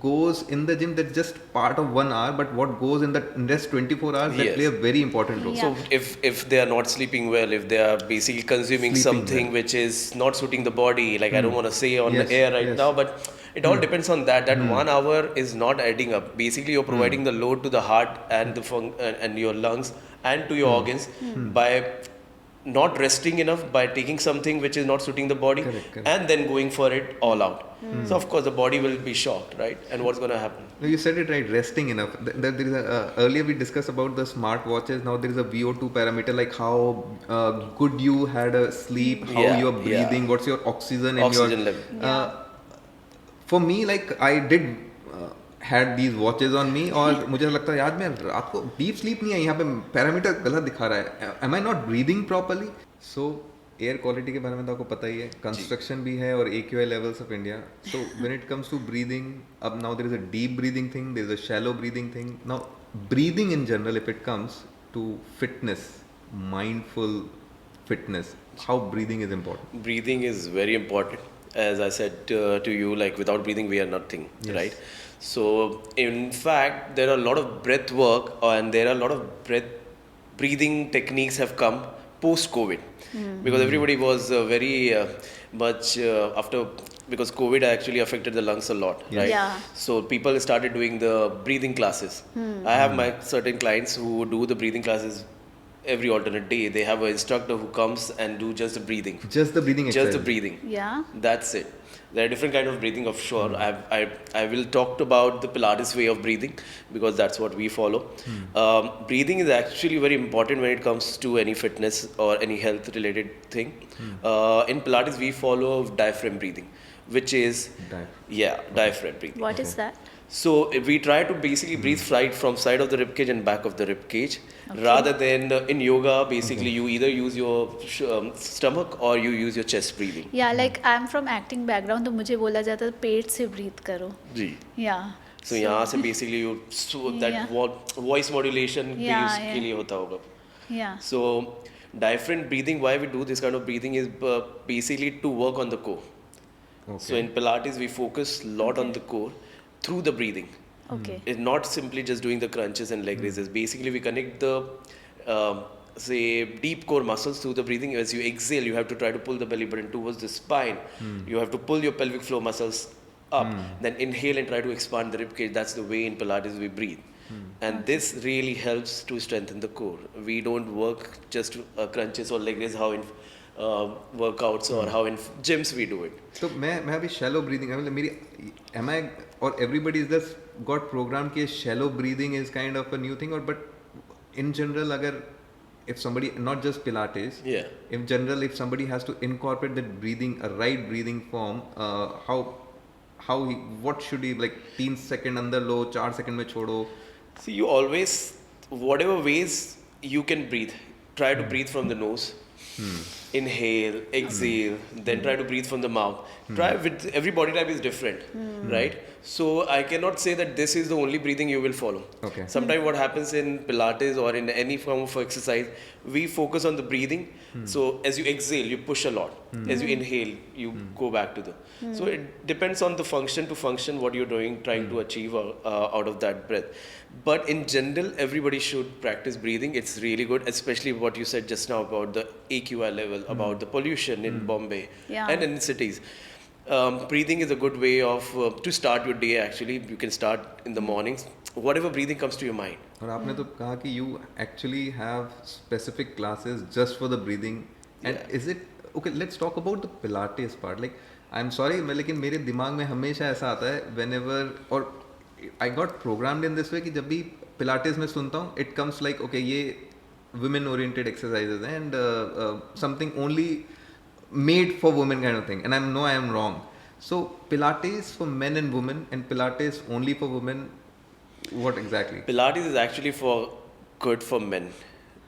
goes in the gym, that's just part of 1 hour, but what goes in the rest 24 hours that Yes. play a very important role. Yeah. So if they are not sleeping well, if they are basically consuming Sleeping something well. which is not suiting the body, like I don't want to say on Yes, the air right yes. now, but it all depends on that. That 1 hour is not adding up. Basically, you're providing the load to the heart and and your lungs and to your organs by not resting enough, by taking something which is not suiting the body, Correct, correct. and then going for it all out. So of course the body will be shocked, right? And what's going to happen? No, you said it right, resting enough. There is earlier we discussed about the smart watches. Now there is a VO2 parameter, like how good you had a sleep, how Yeah, you are breathing, yeah. what's your oxygen in Oxygen your level. For me, like I did had these watches on me और मुझे लगता है यार मैं रात को deep sleep नहीं है, यहाँ पे पैरामीटर गलत दिखा रहा है, am I not breathing properly? So air quality के बारे में तो आपको पता ही है, कंस्ट्रक्शन भी है और AQI levels of India. So when it comes to breathing, अब now there is a deep breathing thing, there is a shallow breathing thing. Now breathing in general, if it comes to fitness, mindful fitness, how breathing is important. Breathing is very important. As I said to you, like without breathing we are nothing, Yes. right? So in fact there are a lot of breath work and there are a lot of breathing techniques have come post COVID, because everybody was very much after, because COVID actually affected the lungs a lot, right? Yeah. So people started doing the breathing classes. I have my certain clients who do the breathing classes every alternate day. They have an instructor who comes and do just the breathing. Just the breathing Just exercise. the breathing. Yeah. That's it. There are different kind of breathing of sure. I will talk about the Pilates way of breathing because that's what we follow. Breathing is actually very important when it comes to any fitness or any health related thing. In Pilates we follow diaphragm breathing, which is diaphragm breathing. What is that? So we try to basically breathe right from side of the rib cage and back of the rib cage, rather than in yoga. Basically, you either use your stomach or you use your chest breathing. Yeah, like I'm from acting background, तो मुझे बोला जाता है पेट से breathe करो. जी. Yeah. So यहाँ से basically you that voice modulation Yeah, के लिए होता होगा. Yeah. So diaphragm breathing, why we do this kind of breathing is basically to work on the core. Okay. So in Pilates we focus a lot on the core through the breathing. Okay. It's not simply just doing the crunches and leg raises. Basically, we connect the say deep core muscles through the breathing. As you exhale, you have to try to pull the belly button towards the spine. You have to pull your pelvic floor muscles up. Then inhale and try to expand the rib cage. That's the way in Pilates we breathe. And this really helps to strengthen the core. We don't work just crunches or leg raise how in workouts or how in gyms we do it. तो मैं अभी shallow breathing मेरी am I or everybody is just got programmed कि shallow breathing is kind of a new thing, or but in general अगर if somebody, not just Pilates, in general if somebody has to incorporate that breathing, a right breathing form, what should he, like 3 second अंदर लो 4 second में छोड़ो? See, you always, whatever ways you can breathe, try to breathe from the nose. Inhale, exhale, then try to breathe from the mouth. Try with every body type is different, right? So I cannot say that this is the only breathing you will follow. Okay. Sometimes what happens in Pilates or in any form of exercise, we focus on the breathing. So as you exhale, you push a lot. As you inhale, you go back to the. So it depends on the function to function what you're doing, trying to achieve out of that breath. But in general, everybody should practice breathing. It's really good, especially what you said just now about the AQI level, about the pollution in Bombay and in cities. Breathing is a good way of to start your day. Actually, you can start in the mornings. Whatever breathing comes to your mind. और आपने तो कहा कि you actually have specific classes just for the breathing. And is it okay? Let's talk about the Pilates part. Like, I'm sorry, लेकिन मेरे दिमाग में हमेशा ऐसा आता है whenever और I got programmed in this way कि जब भी Pilates में सुनता हूँ, it comes like okay ये women oriented exercises and something only made for women kind of thing, and I am wrong. So Pilates for men and women and Pilates only for women, what exactly? Pilates is actually good for men,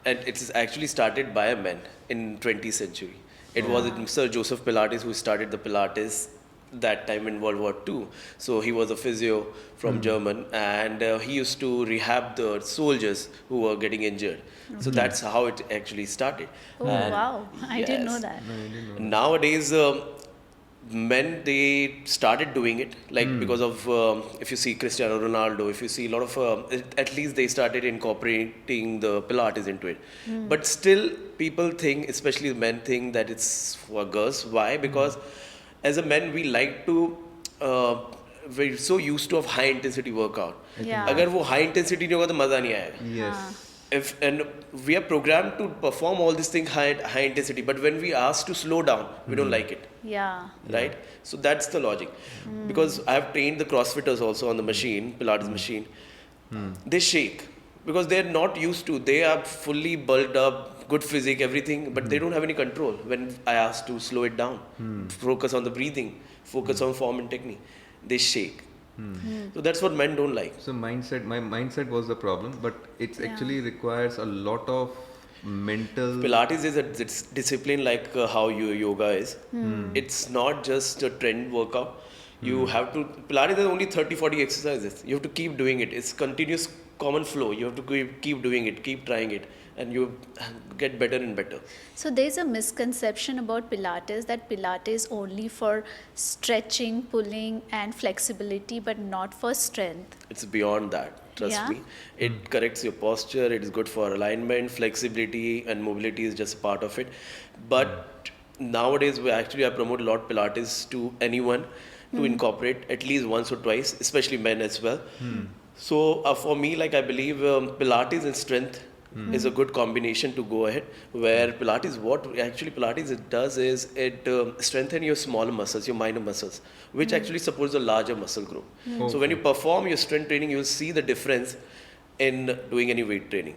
and it is actually started by a man in 20th century. It was Sir Joseph Pilates who started the Pilates that time in World War II. So he was a physio from German, and he used to rehab the soldiers who were getting injured. So that's how it actually started. Oh, and wow. I didn't know that. No, I didn't know. Nowadays, men, they started doing it, like because of, if you see Cristiano Ronaldo, if you see a lot of, at least they started incorporating the Pilates into it. But still, people think, especially men think that it's for girls. Why? Because as a man, we like to, we're so used to of high intensity workout. अगर वो high intensity नहीं होगा तो मजा नहीं आएगा. Yes. And we are programmed to perform all these things high intensity, but when we ask to slow down, we don't like it. Right? So that's the logic. Because I have trained the CrossFitters also on the machine, Pilates machine. They shake because they're not used to. They are fully bulked up, good physique, everything, but they don't have any control when I ask to slow it down, focus on the breathing, focus on form and technique. They shake. So that's what men don't like. So my mindset was the problem, but it actually requires a lot of mental. Pilates is a discipline like how yoga is. It's not just a trend workout. You have to, Pilates is only 30-40 exercises. You have to keep doing it. It's continuous common flow. You have to keep doing it, keep trying it, and you get better and better. So there's a misconception about Pilates that Pilates is only for stretching, pulling and flexibility, but not for strength. It's beyond that. Trust me. It corrects your posture. It is good for alignment, flexibility, and mobility is just a part of it. But nowadays, I promote a lot Pilates to anyone to incorporate at least once or twice, especially men as well. So for me, like I believe Pilates and strength is a good combination to go ahead. Where Pilates, Pilates it does is it strengthens your smaller muscles, your minor muscles, which actually supports a larger muscle group. So when you perform your strength training, you'll see the difference in doing any weight training.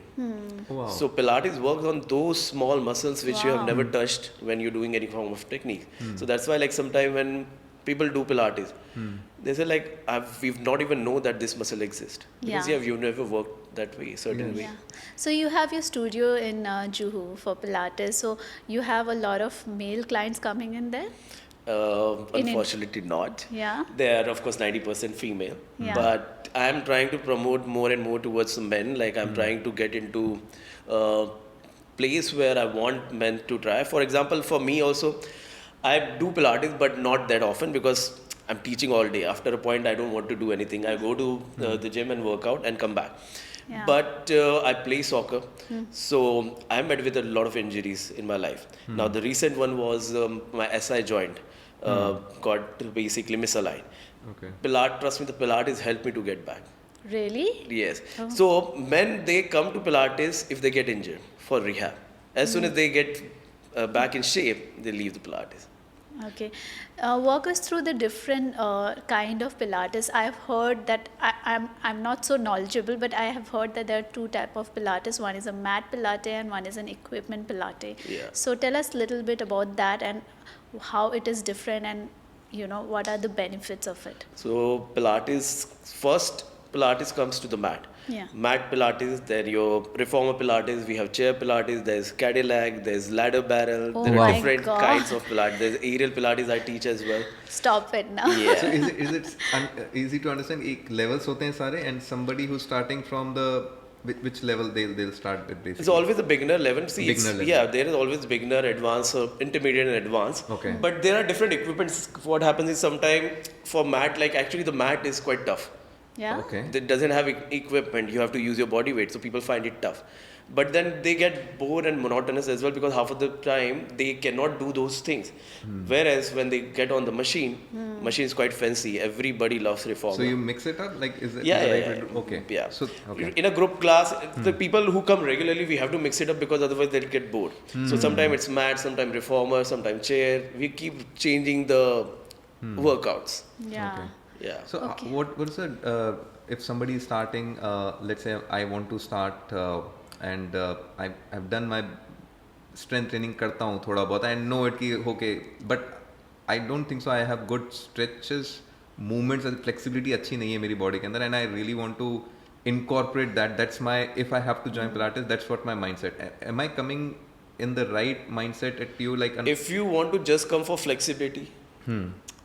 Wow. So Pilates works on those small muscles which you have never touched when you're doing any form of technique. So that's why like sometimes when people do Pilates, they say like we've not even know that this muscle exists because you've never worked that way, certain way. So you have your studio in Juhu for Pilates. So you have a lot of male clients coming in there? Unfortunately not. They are of course 90% female. But I am trying to promote more and more towards the men. Like I'm trying to get into place where I want men to try. For example, for me also, I do Pilates, but not that often because I'm teaching all day. After a point, I don't want to do anything. I go to the gym and work out and come back. Yeah. But I play soccer, so I met with a lot of injuries in my life. Now the recent one was my SI joint got basically misaligned. Okay. Trust me, the Pilates helped me to get back. Really? Yes. Oh. So when they come to Pilates, if they get injured for rehab, as soon as they get back in shape, they leave the Pilates. Okay. Walk us through the different kind of Pilates. I've heard that I'm not so knowledgeable, but I have heard that there are two type of Pilates. One is a mat Pilates and one is an equipment Pilates. Yeah. So tell us a little bit about that and how it is different and what are the benefits of it. So Pilates comes to the mat. Yeah. Mat Pilates, then your reformer Pilates, we have chair Pilates, there's Cadillac, there's ladder barrel, Oh there my are different God. kinds of Pilates. There's aerial Pilates I teach as well. Stop it now. So Yeah. is it easy to understand? एक levels होते हैं सारे, and somebody who's starting from the which level they'll start with basically. It's always a beginner level. See, Beginner level. yeah, there is always beginner, advanced, intermediate, and advanced. Okay. But there are different equipments. What happens is sometimes for mat, like actually the mat is quite tough. Yeah. Okay. It doesn't have equipment. You have to use your body weight, so people find it tough. But then they get bored and monotonous as well because half of the time they cannot do those things. Whereas when they get on the machine, machine is quite fancy. Everybody loves reformer. So you mix it up, like is it? Yeah, is the yeah, right way yeah. to- Okay. Yeah. So okay. In a group class, the people who come regularly, we have to mix it up because otherwise they'll get bored. So sometimes it's mat, sometimes reformer, sometimes chair. We keep changing the workouts. Yeah. Okay. Yeah. So Okay. what is it? If somebody is starting, let's say I want to start and I've done my strength training करता हूँ थोड़ा बहुत. I know it कि okay, but I don't think so. I have good stretches, movements and flexibility अच्छी नहीं है मेरी body के अंदर, and I really want to incorporate that. That's my, if I have to join Pilates, that's what my mindset. Am I coming in the right mindset at you, like? If you want to just come for flexibility,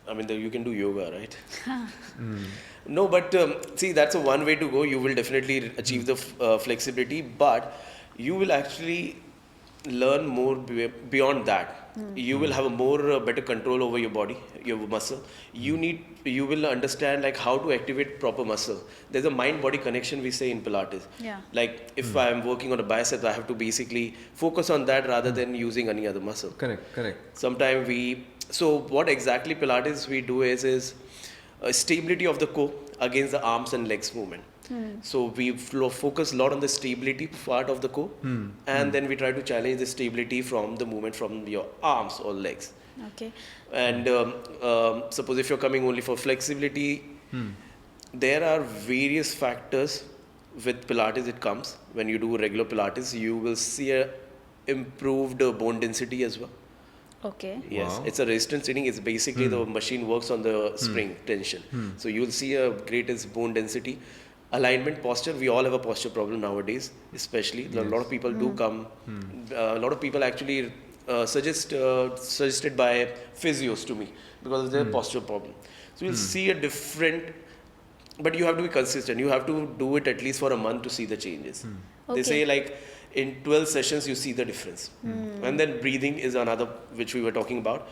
I mean, you can do yoga, right? No, but see, that's a one way to go. You will definitely achieve the flexibility, but you will actually learn more beyond that. You will have a more better control over your body, your muscle. You will understand like how to activate proper muscle. There's a mind-body connection we say in Pilates. Yeah. Like if I'm working on a bicep, I have to basically focus on that rather than using any other muscle. Correct. Sometimes so what exactly Pilates we do is stability of the core against the arms and legs movement. So we focus a lot on the stability part of the core, and then we try to challenge the stability from the movement from your arms or legs. Okay. And suppose if you're coming only for flexibility, there are various factors with Pilates. It comes when you do regular Pilates, you will see a improved bone density as well. Okay. Yes, Wow. it's a resistance training. It's basically the machine works on the spring tension. So you'll see a greatest bone density. Alignment, posture, we all have a posture problem nowadays, especially. A lot of people do come. A lot of people actually suggested by physios to me because of their posture problem. So you'll see a different, but you have to be consistent. You have to do it at least for a month to see the changes. They Okay. say like in 12 sessions you see the difference. And then breathing is another which we were talking about.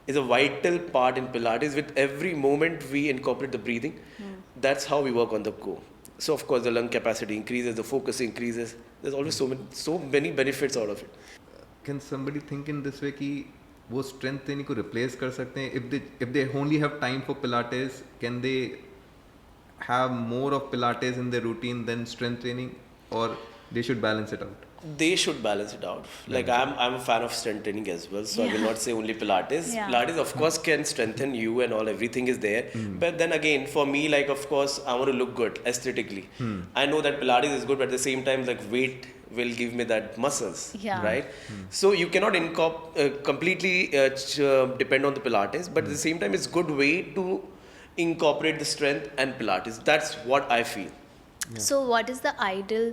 Is a vital part in Pilates. With every moment we incorporate the breathing. That's how we work on the core. So of course the lung capacity increases, the focus increases. There's always so many benefits out of it. Can somebody think in this way कि वो strength training को replace कर सकते हैं? If they only have time for Pilates, can they have more of Pilates in their routine than strength training, or they should balance it out? They should balance it out. Like I'm a fan of strength training as well, so I will Yeah. not say only Pilates. Yeah. Pilates of course can strengthen you and all, everything is there. But then again, for me, like of course I want to look good aesthetically. I know that Pilates is good, but at the same time, like weight will give me that muscles, Yeah. right? So you cannot completely depend on the Pilates, but at the same time, it's good way to incorporate the strength and Pilates. That's what I feel. So what is the ideal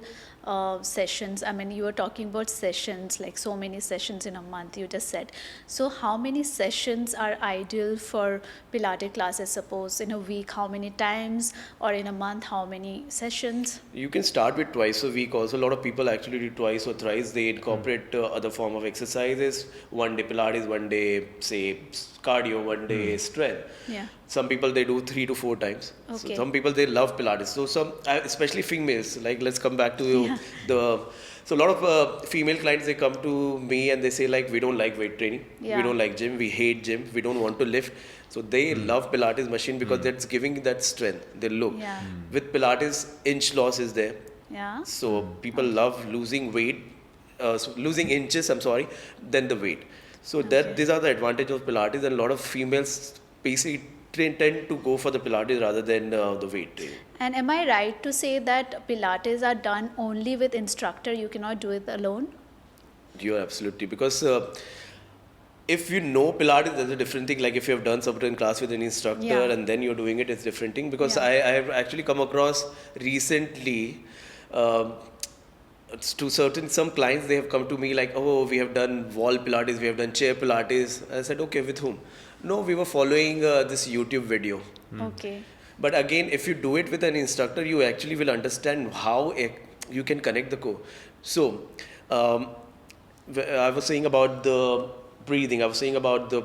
sessions. I mean, you were talking about sessions, like so many sessions in a month, you just said. So how many sessions are ideal for Pilates classes? Suppose in a week, how many times, or in a month, how many sessions? You can start with twice a week. Also, a lot of people actually do twice or thrice. They incorporate other form of exercises. One day Pilates, one day say cardio, one day strength. Yeah. Some people they do 3 to 4 times. So Okay. some people they love Pilates. So some, especially females. Like let's come back to Yeah. the. So a lot of female clients they come to me and they say like we don't like weight training, Yeah. we don't like gym, we hate gym, we don't want to lift. So they love Pilates machine because that's giving that strength. They look Yeah. with Pilates inch loss is there. Yeah. So people love losing weight, losing inches. I'm sorry, than the weight. So that these are the advantage of Pilates, and a lot of females basically tend to go for the Pilates rather than the weight training. And am I right to say that Pilates are done only with instructor? You cannot do it alone? You are absolutely, because if you know Pilates, there's a different thing. Like if you have done certain class with an instructor Yeah. and then you're doing it, it's different thing. Because Yeah. I have actually come across recently to some clients, they have come to me like, oh, we have done wall Pilates, we have done chair Pilates. I said, okay, with whom? No, we were following this YouTube video. Okay. But again, if you do it with an instructor, you actually will understand how you can connect the core. So, I was saying about the breathing, I was saying about the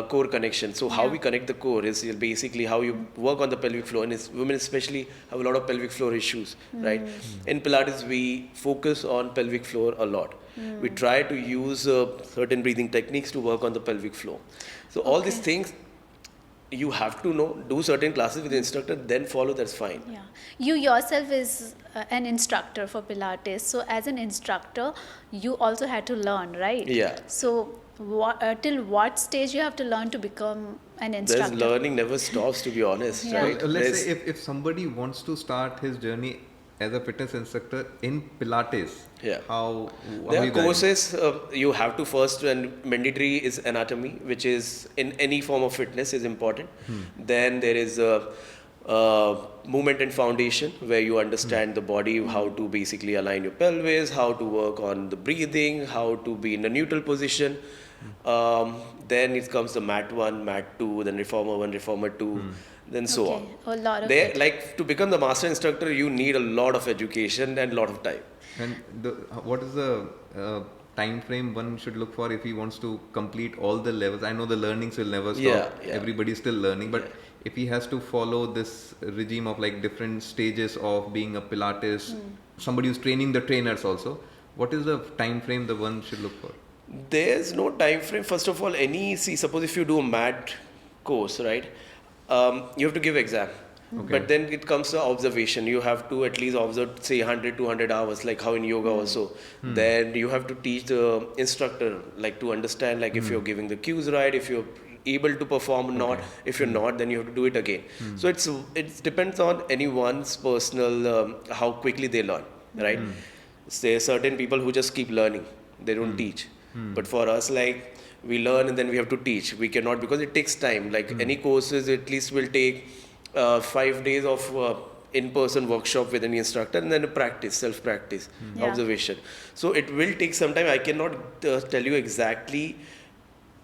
core connection. So, how Yeah. we connect the core is basically how you work on the pelvic floor. And women especially have a lot of pelvic floor issues, right? In Pilates, we focus on pelvic floor a lot. We try to use certain breathing techniques to work on the pelvic floor. So, all these things you have to know, do certain classes with the instructor, then follow, that's fine. Yeah. You yourself is an instructor for Pilates. So as an instructor, you also had to learn, right? Yeah. So till what stage you have to learn to become an There's instructor? learning never stops, to be honest, Yeah. right? Let's There's- say if somebody wants to start his journey as a fitness instructor in Pilates, Yeah. how There you are guide? courses you have to first, and mandatory is anatomy, which is in any form of fitness is important. Then there is movement and foundation, where you understand the body, how to basically align your pelvis, how to work on the breathing, how to be in a neutral position. Then it comes the mat 1, mat 2, then reformer 1, reformer 2, then so Okay. on. A lot of There, it. like to become the master instructor, you need a lot of education and a lot of time. And what is the time frame one should look for if he wants to complete all the levels? I know the learnings will never stop. Yeah. Everybody's still learning, but Yeah. if he has to follow this regime of like different stages of being a Pilates, somebody who's training the trainers also, what is the time frame the one should look for? There's no time frame. First of all, suppose if you do a mat course, right? You have to give exam. Okay. But then it comes to observation. You have to at least observe, say, 100, 200 hours, like how in yoga also. Then you have to teach the instructor, like to understand, like if you're giving the cues right, if you're able to perform or not. If you're not, then you have to do it again. So it depends on anyone's personal, how quickly they learn, right? There are certain people who just keep learning. They don't teach. But for us, like, we learn and then we have to teach. We cannot, because it takes time. Like any courses, at least will take 5 days of in-person workshop with an instructor, and then a practice, self-practice, Yeah. observation. So it will take some time. I cannot tell you exactly,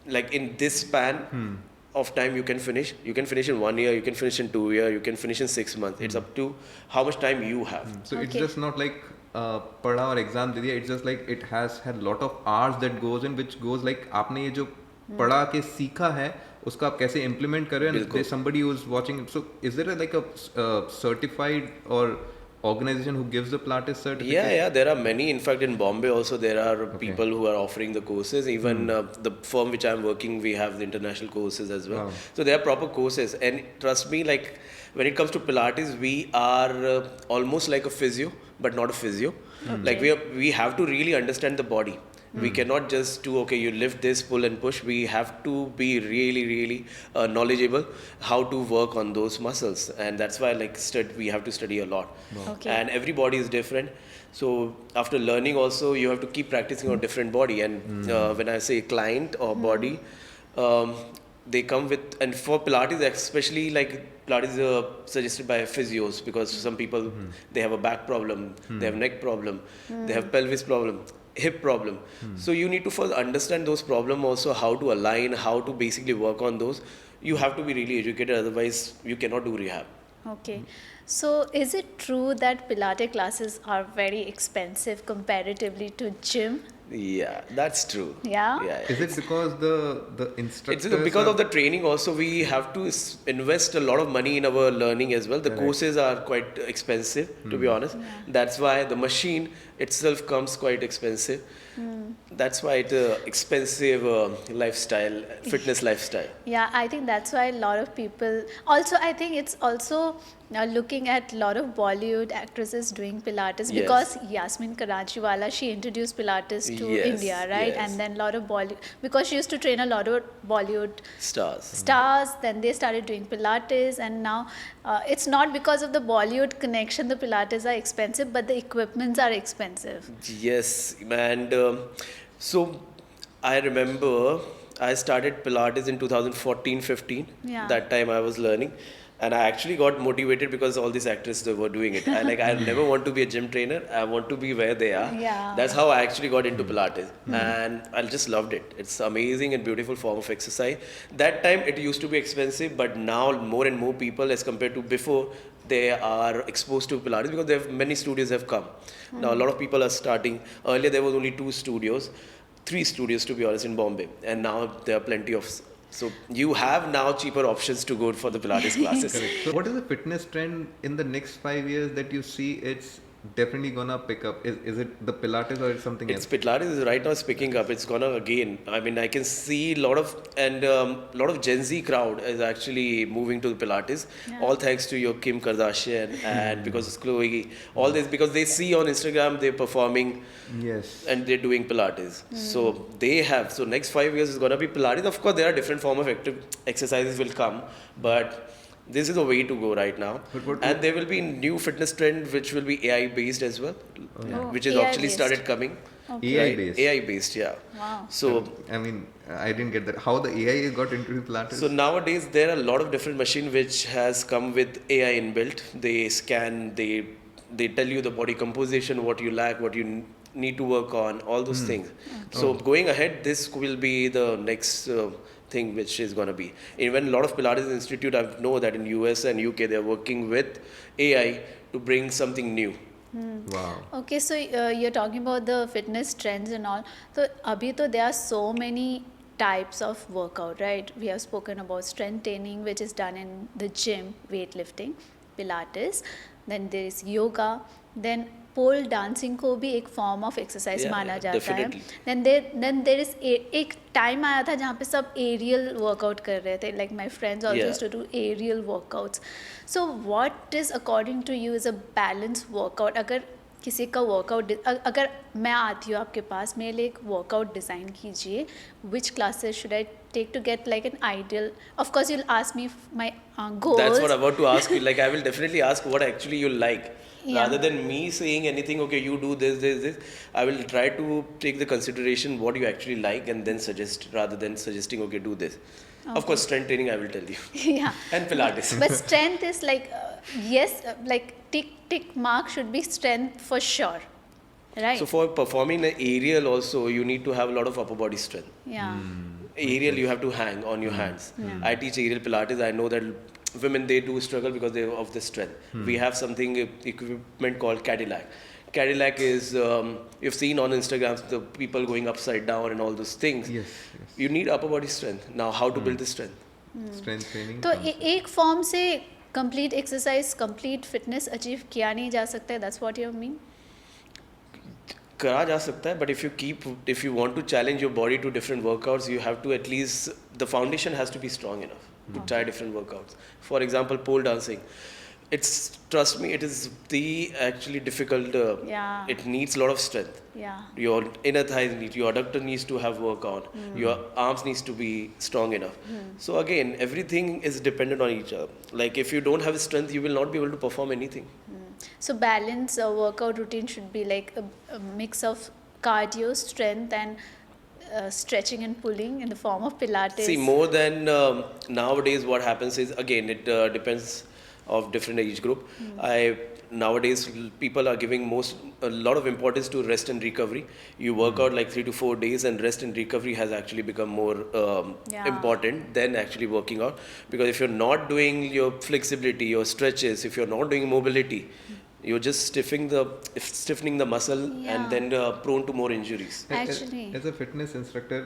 like in this span of time you can finish. You can finish in 1 year, you can finish in 2 years, you can finish in 6 months. It's up to how much time you have. So it's Okay. just not like पढ़ा और exam दे दिया. It's just like it has had lot of hours that goes in, which goes like आपने ये जो पढ़ा के सीखा है उसका आप कैसे implement कर रहे हो, and बिल्कुल. there's somebody who's watching. So is there like a certified or organization who gives the Pilates certificate? Yeah, there are many. In fact, in Bombay also there are people who are offering the courses. Even the firm which I'm working, we have the international courses as well. Wow. So there are proper courses. And trust me, like when it comes to Pilates, we are almost like a physio, but not a physio. Like we have to really understand the body. We cannot just do, okay, you lift this, pull and push. We have to be really, really knowledgeable how to work on those muscles. And that's why like we have to study a lot. Okay. And every body is different. So after learning also, you have to keep practicing on different body. And when I say client or body, they come with, and for Pilates especially, like Pilates is suggested by physios, because some people they have a back problem, they have neck problem, they have pelvis problem, hip problem. So you need to first understand those problem also, how to align, how to basically work on those. You have to be really educated, otherwise you cannot do rehab. Okay. So is it true that Pilates classes are very expensive comparatively to gym? Yeah, that's true. Yeah? Yeah, Is it because the it's instructors because are, of the training also. We have to invest a lot of money in our learning as well. The Correct. courses are quite expensive, to be honest. That's why the machine itself comes quite expensive. That's why it's expensive lifestyle, fitness lifestyle. Yeah, I think that's why a lot of people. Also, I think it's also looking at a lot of Bollywood actresses doing Pilates, Yes. because Yasmin Karachiwala, she introduced Pilates to Yes, India, right? yes. And then a lot of Bollywood, because she used to train a lot of Bollywood Stars. stars, then they started doing Pilates, and now it's not because of the Bollywood connection the Pilates are expensive, but the equipments are expensive. Yes, and so I remember I started Pilates in 2014-15. Yeah. That time I was learning, and I actually got motivated because all these actors they were doing it. I never want to be a gym trainer. I want to be where they are. Yeah. That's how I actually got into Pilates, and I just loved it. It's amazing and beautiful form of exercise. That time it used to be expensive, but now more and more people, as compared to before, they are exposed to Pilates because many studios have come. Now a lot of people are starting. Earlier there was only 2 studios, 3 studios to be honest in Bombay, and now there are plenty of. So you have now cheaper options to go for the Pilates classes. correct. So what is the fitness trend in the next 5 years that you see it's definitely gonna pick up? Is it the Pilates or it's something It's else? Pilates is right now is picking up. It's gonna again. I mean, I can see a lot of Gen Z crowd is actually moving to the Pilates. Yeah. All thanks to your Kim Kardashian and because it's Chloe. All this because they see on Instagram they're performing Yes. and they're doing Pilates. So they have. So next 5 years is gonna be Pilates. Of course, there are different form of active exercises will come, but this is the way to go right now. And there will be new fitness trend which will be AI based as well, which is AI actually based. started coming. Okay. AI Right? based. AI based, yeah. Wow. So I mean, I didn't get that. How the AI got into Pilates? so nowadays there are a lot of different machine which has come with AI inbuilt. They scan, they tell you the body composition, what you lack, what you need to work on, all those things. So going ahead, this will be the next thing which is going to be. Even a lot of Pilates Institute, I know that in US and UK they're working with AI to bring something new. Wow. Okay, so you're talking about the fitness trends and all. So, abhi to there are so many types of workout, right? We have spoken about strength training, which is done in the gym, weightlifting, Pilates. Then there is yoga. Then pole dancing को भी एक form of exercise Yeah, माना जाता definitely. है. Then there is एक time आया था जहाँ पे सब aerial workout कर रहे थे. Like my friends also Yeah. used to do aerial workouts. So what is according to you is a balanced workout? अगर किसी का वर्कआउट अगर मैं आती हूँ आपके पास, मेरे लिए एक वर्कआउट डिज़ाइन कीजिए. Which classes should I take to get like an ideal? Of course you will ask me my goals. That's what I'm about to ask you. Like, I will definitely ask what actually you like. Yeah. Rather than me saying anything, okay, you do this, I will try to take the consideration what you actually like and then suggest, rather than suggesting, okay, do this. Of course, strength training, I will tell you. Yeah. And Pilates. But strength is like, yes, like tick mark should be strength for sure. Right? So, for performing an aerial, also, you need to have a lot of upper body strength. yeah. Aerial, you have to hang on your hands. I teach aerial Pilates. I know that women they do struggle because they of the strength. We have something equipment called Cadillac. Cadillac is you've seen on Instagram the people going upside down and all those things. Yes. You need upper body strength. Now, how to build the strength? Strength training. तो एक form से complete exercise complete fitness achieve किया नहीं जा सकता है. That's what you mean? करा जा सकता है, but if you want to challenge your body to different workouts, you have to at least the foundation has to be strong enough to try different workouts. For example, pole dancing. Trust me, it is the actually difficult. Yeah. It needs a lot of strength. Yeah. Your inner thighs your adductor needs to have work on. Your arms needs to be strong enough. So again, everything is dependent on each other. Like if you don't have strength, you will not be able to perform anything. So balance workout routine should be like a mix of cardio, strength, and stretching and pulling in the form of Pilates? See, more than nowadays, what happens is again it depends of different age group. I nowadays people are giving a lot of importance to rest and recovery. You work out like 3 to 4 days, and rest and recovery has actually become more Yeah. important than actually working out. Because if you're not doing your flexibility, your stretches, if you're not doing mobility, you're just stiffening the muscle, Yeah. and then prone to more injuries. Actually. As a fitness instructor,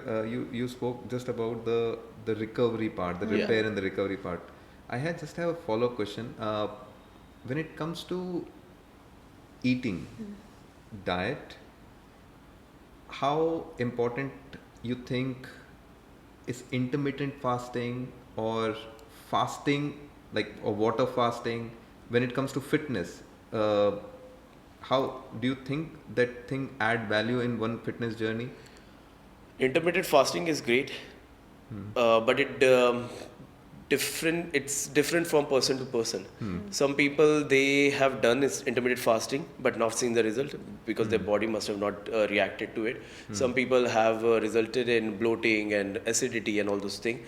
you spoke just about the recovery part, the repair and the recovery part. I just have a follow-up question. When it comes to eating, diet, how important you think is intermittent fasting or fasting, like or water fasting, when it comes to fitness? How do you think that thing add value in one fitness journey? Intermittent fasting is great, but it's different from person to person. Some people, they have done this intermittent fasting but not seen the result because their body must have not reacted to it. Some people have resulted in bloating and acidity and all those things.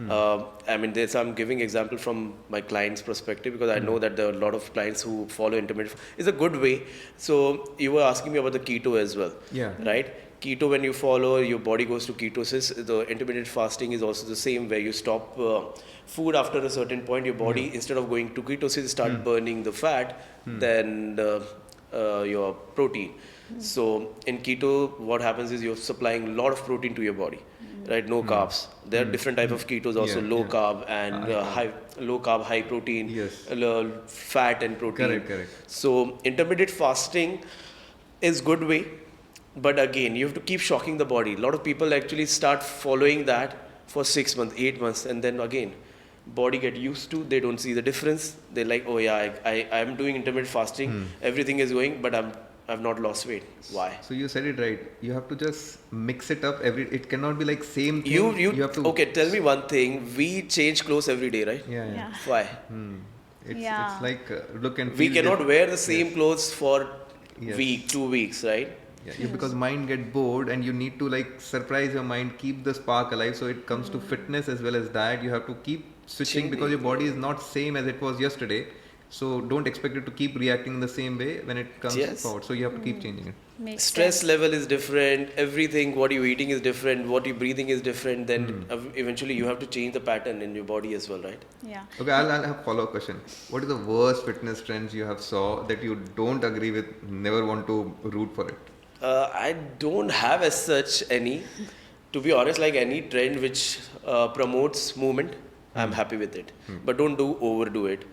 I mean, I'm giving example from my client's perspective because I know that there are a lot of clients who follow intermittent. It's a good way. So you were asking me about the keto as well, right? Keto, when you follow, your body goes to ketosis. The intermittent fasting is also the same, where you stop food after a certain point. Your body, instead of going to ketosis, start burning the fat, then your protein. So in keto, what happens is you're supplying a lot of protein to your body, right? No carbs. There are different type of ketos also, low carb and low carb, high protein, fat and protein. Correct. So intermittent fasting is good way. But again, you have to keep shocking the body. A lot of people actually start following that for 6 months, 8 months, and then again, body get used to. They don't see the difference. They're like, oh yeah, I'm doing intermittent fasting. Everything is going, but I've not lost weight. Why? So you said it right. You have to just mix it up. It cannot be like same thing. You have to. Okay, tell me one thing. We change clothes every day, right? Yeah. Why? It's like look and We feel cannot that- wear the same clothes for Yes. week, 2 weeks, right? Yeah, because mind get bored and you need to like surprise your mind, keep the spark alive. So it comes to fitness as well as diet. You have to keep switching because your body is not same as it was yesterday. So don't expect it to keep reacting in the same way when it comes forward. So you have to keep changing it. Makes Stress sense. level is different. Everything, what you're eating is different. What you're breathing is different. Then eventually you have to change the pattern in your body as well, right? Yeah. Okay, I'll have a follow-up question. What is the worst fitness trends you have saw that you don't agree with, never want to root for it? I don't have as such any. To be honest, like any trend which promotes movement, I'm happy with it. But don't overdo it.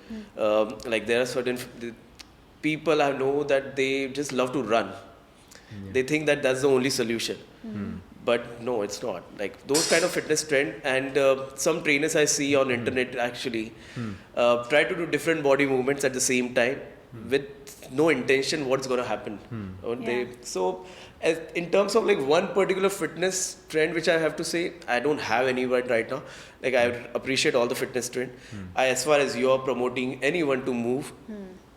Like there are certain people I know that they just love to run. They think that that's the only solution. But no, it's not. Like those kind of fitness trend, and some trainers I see on internet actually try to do different body movements at the same time with no intention what's going to happen. So in terms of like one particular fitness trend which I have to say, I don't have any right now. Like I appreciate all the fitness trend. As far as you're promoting anyone to move,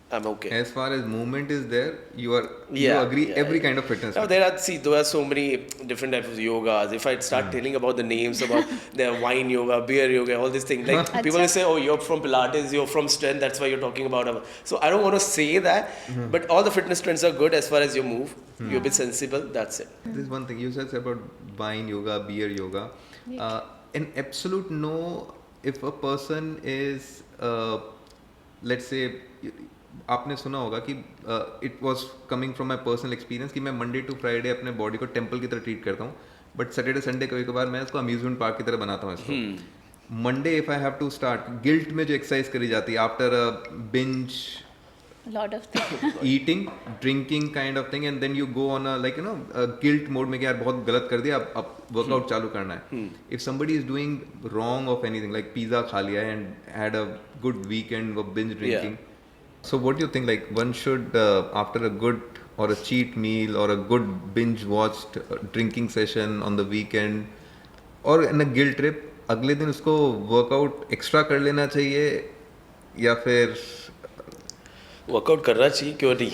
I'm okay. As far as movement is there, you agree every kind of fitness. Now there are so many different types of yogas. If I start telling about the names, about the wine yoga, beer yoga, all these things, like people will say, oh, you're from Pilates, you're from strength, that's why you're talking about. So I don't want to say that, but all the fitness trends are good as far as you move. You're a bit sensible, that's it. This is one thing you said about wine yoga, beer yoga. An absolute no, if a person is, let's say, आपने सुना होगा कि it was coming from my personal experience कि मैं Monday to Friday अपने body को temple की तरह ट्रीट करता हूँ बट सैटरडे संडे कभी कभार मैं इसको अम्यूजमेंट पार्क की तरह बनाता हूँ इसको Monday if I have to start guilt में जो एक्सरसाइज करी जाती है after a binge lot of things. eating drinking kind of thing and then you go on a like guilt mode में कि यार बहुत गलत कर दिया अब वर्कआउट चालू करना है if somebody is doing wrong of anything like pizza खा लिया and had a good weekend of binge drinking so what do you think like one should after a good or a cheat meal or a good binge watched drinking session on the weekend or in a guilt trip अगले दिन उसको workout extra कर लेना चाहिए या फिर workout करना चाहिए क्यों नहीं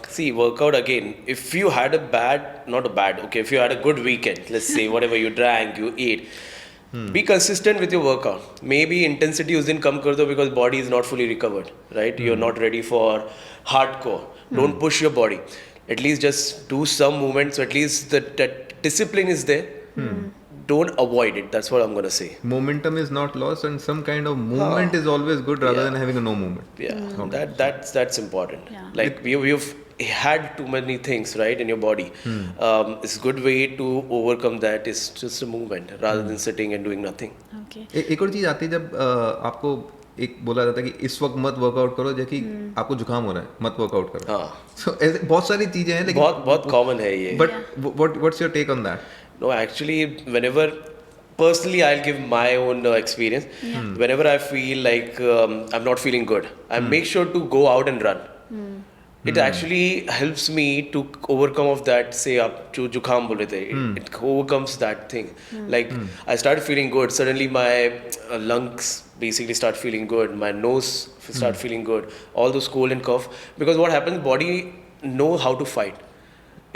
see, workout again. If you had if you had a good weekend, let's say, whatever you drank, you ate, be consistent with your workout. Maybe intensity us din kam kar do because body is not fully recovered, right? You're not ready for hardcore. Don't push your body. At least just do some movements. So at least that discipline is there. Don't avoid it. That's what I'm gonna say. Momentum is not lost, and some kind of movement is always good rather than having a no movement. Yeah, that's important. Yeah. Like you've had too many things right in your body. It's a good way to overcome that is just a movement rather than sitting and doing nothing. Okay. एक और चीज आती है जब आपको एक बोला जाता है कि इस वक्त मत वर्कआउट करो जबकि आपको जुकाम हो रहा है मत वर्कआउट करो. हाँ. So ऐसे बहुत सारी चीजें हैं लेकिन बहुत common है ये. But what's your take on that? No, actually, personally, I'll give my own experience. Whenever I feel like I'm not feeling good, I make sure to go out and run. It actually helps me to overcome of that, say, up to jukham bol rahe the. It overcomes that thing. Like, I started feeling good. Suddenly, my lungs basically start feeling good. My nose start feeling good. All those cold and cough. Because what happens, body know how to fight.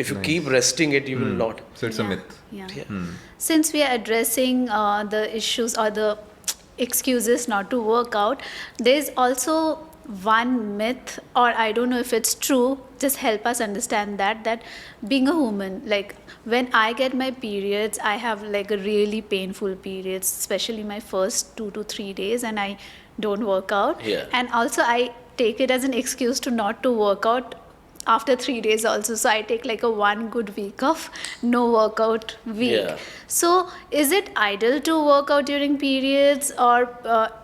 If you keep resting it, you will not. So it's a myth. Yeah. Since we are addressing the issues or the excuses not to work out, there's also one myth, or I don't know if it's true, just help us understand that being a woman, like when I get my periods, I have like a really painful periods, especially my first 2 to 3 days, and I don't work out. Yeah. And also I take it as an excuse to not to work out after 3 days also. So I take like a 1 good week of no workout week. Yeah. So is it ideal to work out during periods, or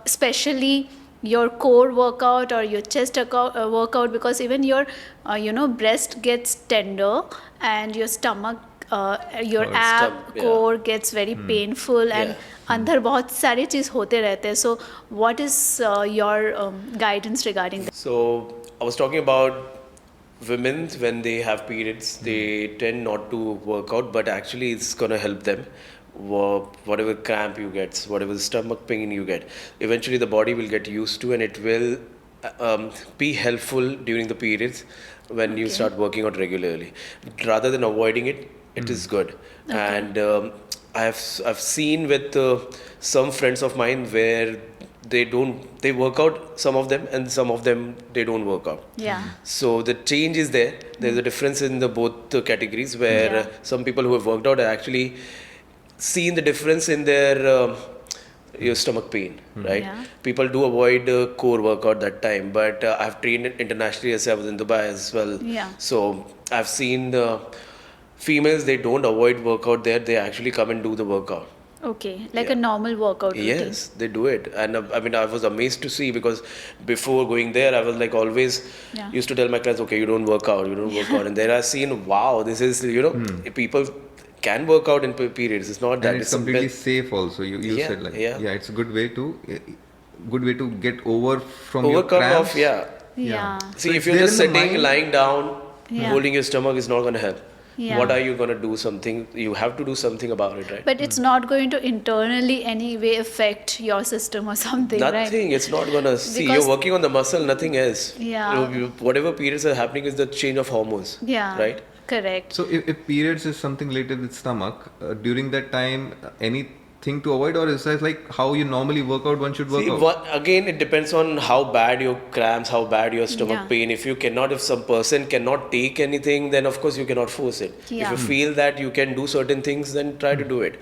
especially your core workout or your chest workout, because even your breast gets tender and your stomach your core gets very painful, and अंदर बहुत सारी चीज़ होते रहते हैं. So what is your guidance regarding that? So I was talking about women when they have periods, they tend not to work out, but actually it's gonna help them. Whatever cramp you get, whatever stomach pain you get, eventually the body will get used to, and it will be helpful during the periods when you start working out regularly. Rather than avoiding it, it is good. And I've seen with some friends of mine where they work out, some of them, and some of them they don't work out. Yeah. So the change is there. There's a difference in the both categories where some people who have worked out are actually seen the difference in their your stomach pain, right? Yeah. People do avoid core workout that time, but I've trained internationally as I was in Dubai as well. Yeah. So I've seen females, they don't avoid workout there. They actually come and do the workout. Okay, like a normal workout routine. Yes, they do it. And I mean, I was amazed to see, because before going there, I was like always used to tell my clients, okay, you don't work out. And then I've seen, wow, this is, people can work out in periods. It's not that. And it's completely safe also. You said like, it's a good way to get overcome your cramps. Yeah. See, if you're just sitting, lying down, holding your stomach, is not going to help. Yeah. What are you going to do? Something, you have to do something about it, right? But it's not going to internally anyway affect your system or something, right? Nothing. It's not going to. See, you're working on the muscle, nothing else. Yeah. Whatever periods are happening is the change of hormones. Yeah. Right? Correct. So if periods is something related with stomach, during that time, anything to avoid, or is that like how you normally work out, one should work out? Again, it depends on how bad your cramps, how bad your stomach pain. If some person cannot take anything, then of course you cannot force it. Yeah. If you feel that you can do certain things, then try to do it.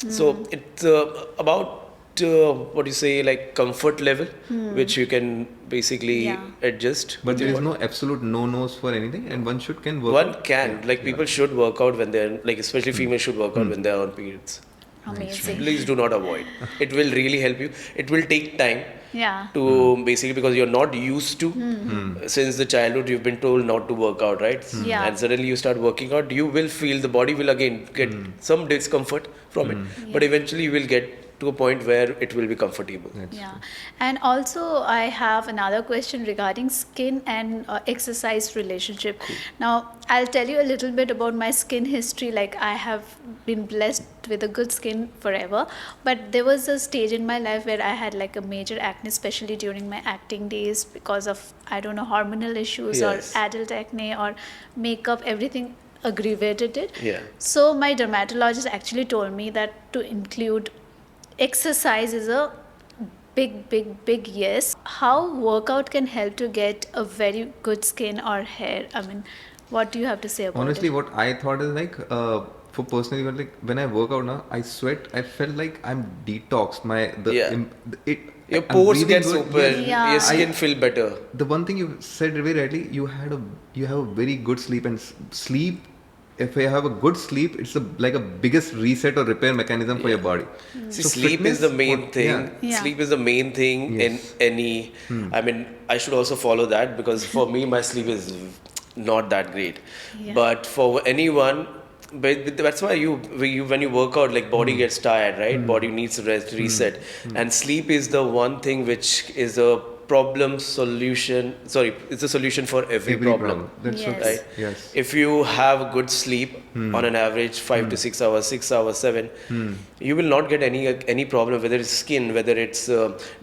So it's about like comfort level, which you can basically adjust. But there is no absolute no-nos for anything, and one can work One out. can. People should work out when they're, especially females should work out when they're on periods. Amazing. Please do not avoid. It will really help you. It will take time. Yeah. To basically, because you're not used to, since the childhood you've been told not to work out, right? Yeah. And suddenly you start working out, you will feel the body will again get some discomfort from it, but eventually you will get to a point where it will be comfortable. Yeah, and also I have another question regarding skin and exercise relationship. Now, I'll tell you a little bit about my skin history. Like, I have been blessed with a good skin forever, but there was a stage in my life where I had like a major acne, especially during my acting days, because of, I don't know, hormonal issues or Yes. adult acne or makeup, everything aggravated it. Yeah. So my dermatologist actually told me that to include exercise is a big yes. How workout can help to get a very good skin or hair? I mean, what do you have to say about Honestly, it? what I thought is like, for personally, like when I work out now, I sweat. I felt like I'm detoxed. Yeah. It. Your I'm pores breathing gets good. open, Yeah. your skin I- feel better. The one thing you said very rightly, you have a very good sleep, and sleep. If you have a good sleep, it's like a biggest reset or repair mechanism for your Yeah. body. See, So sleep is fitness, the main thing. Yeah. Sleep is the main thing in Yes. any. I mean, I should also follow that because for me, my sleep is not that great. Yeah. But for anyone, but that's why when you work out, like body gets tired, right? Body needs rest, reset, and sleep is the one thing which is a problem solution. Sorry, it's a solution for every Every problem. problem. That's so Yes. true. Right? Yes. If you have a good sleep on an average 5 to 6 hours, 6 hours, 7, you will not get any problem, whether it's skin, whether it's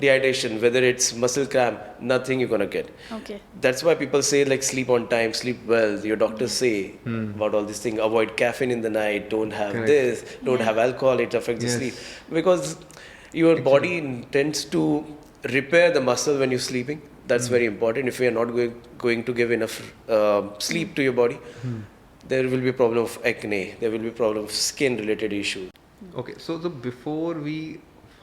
dehydration, whether it's muscle cramp, nothing you're gonna get. Okay. That's why people say like sleep on time, sleep well. Your doctors say about all these things. Avoid caffeine in the night. Don't have Correct. this. Don't Yeah. have alcohol. It affects the Yes. sleep because your body tends to repair the muscle when you're sleeping. That's very important. If you are not going to give enough sleep to your body, there will be a problem of acne. There will be a problem of skin related issues. Okay, so before we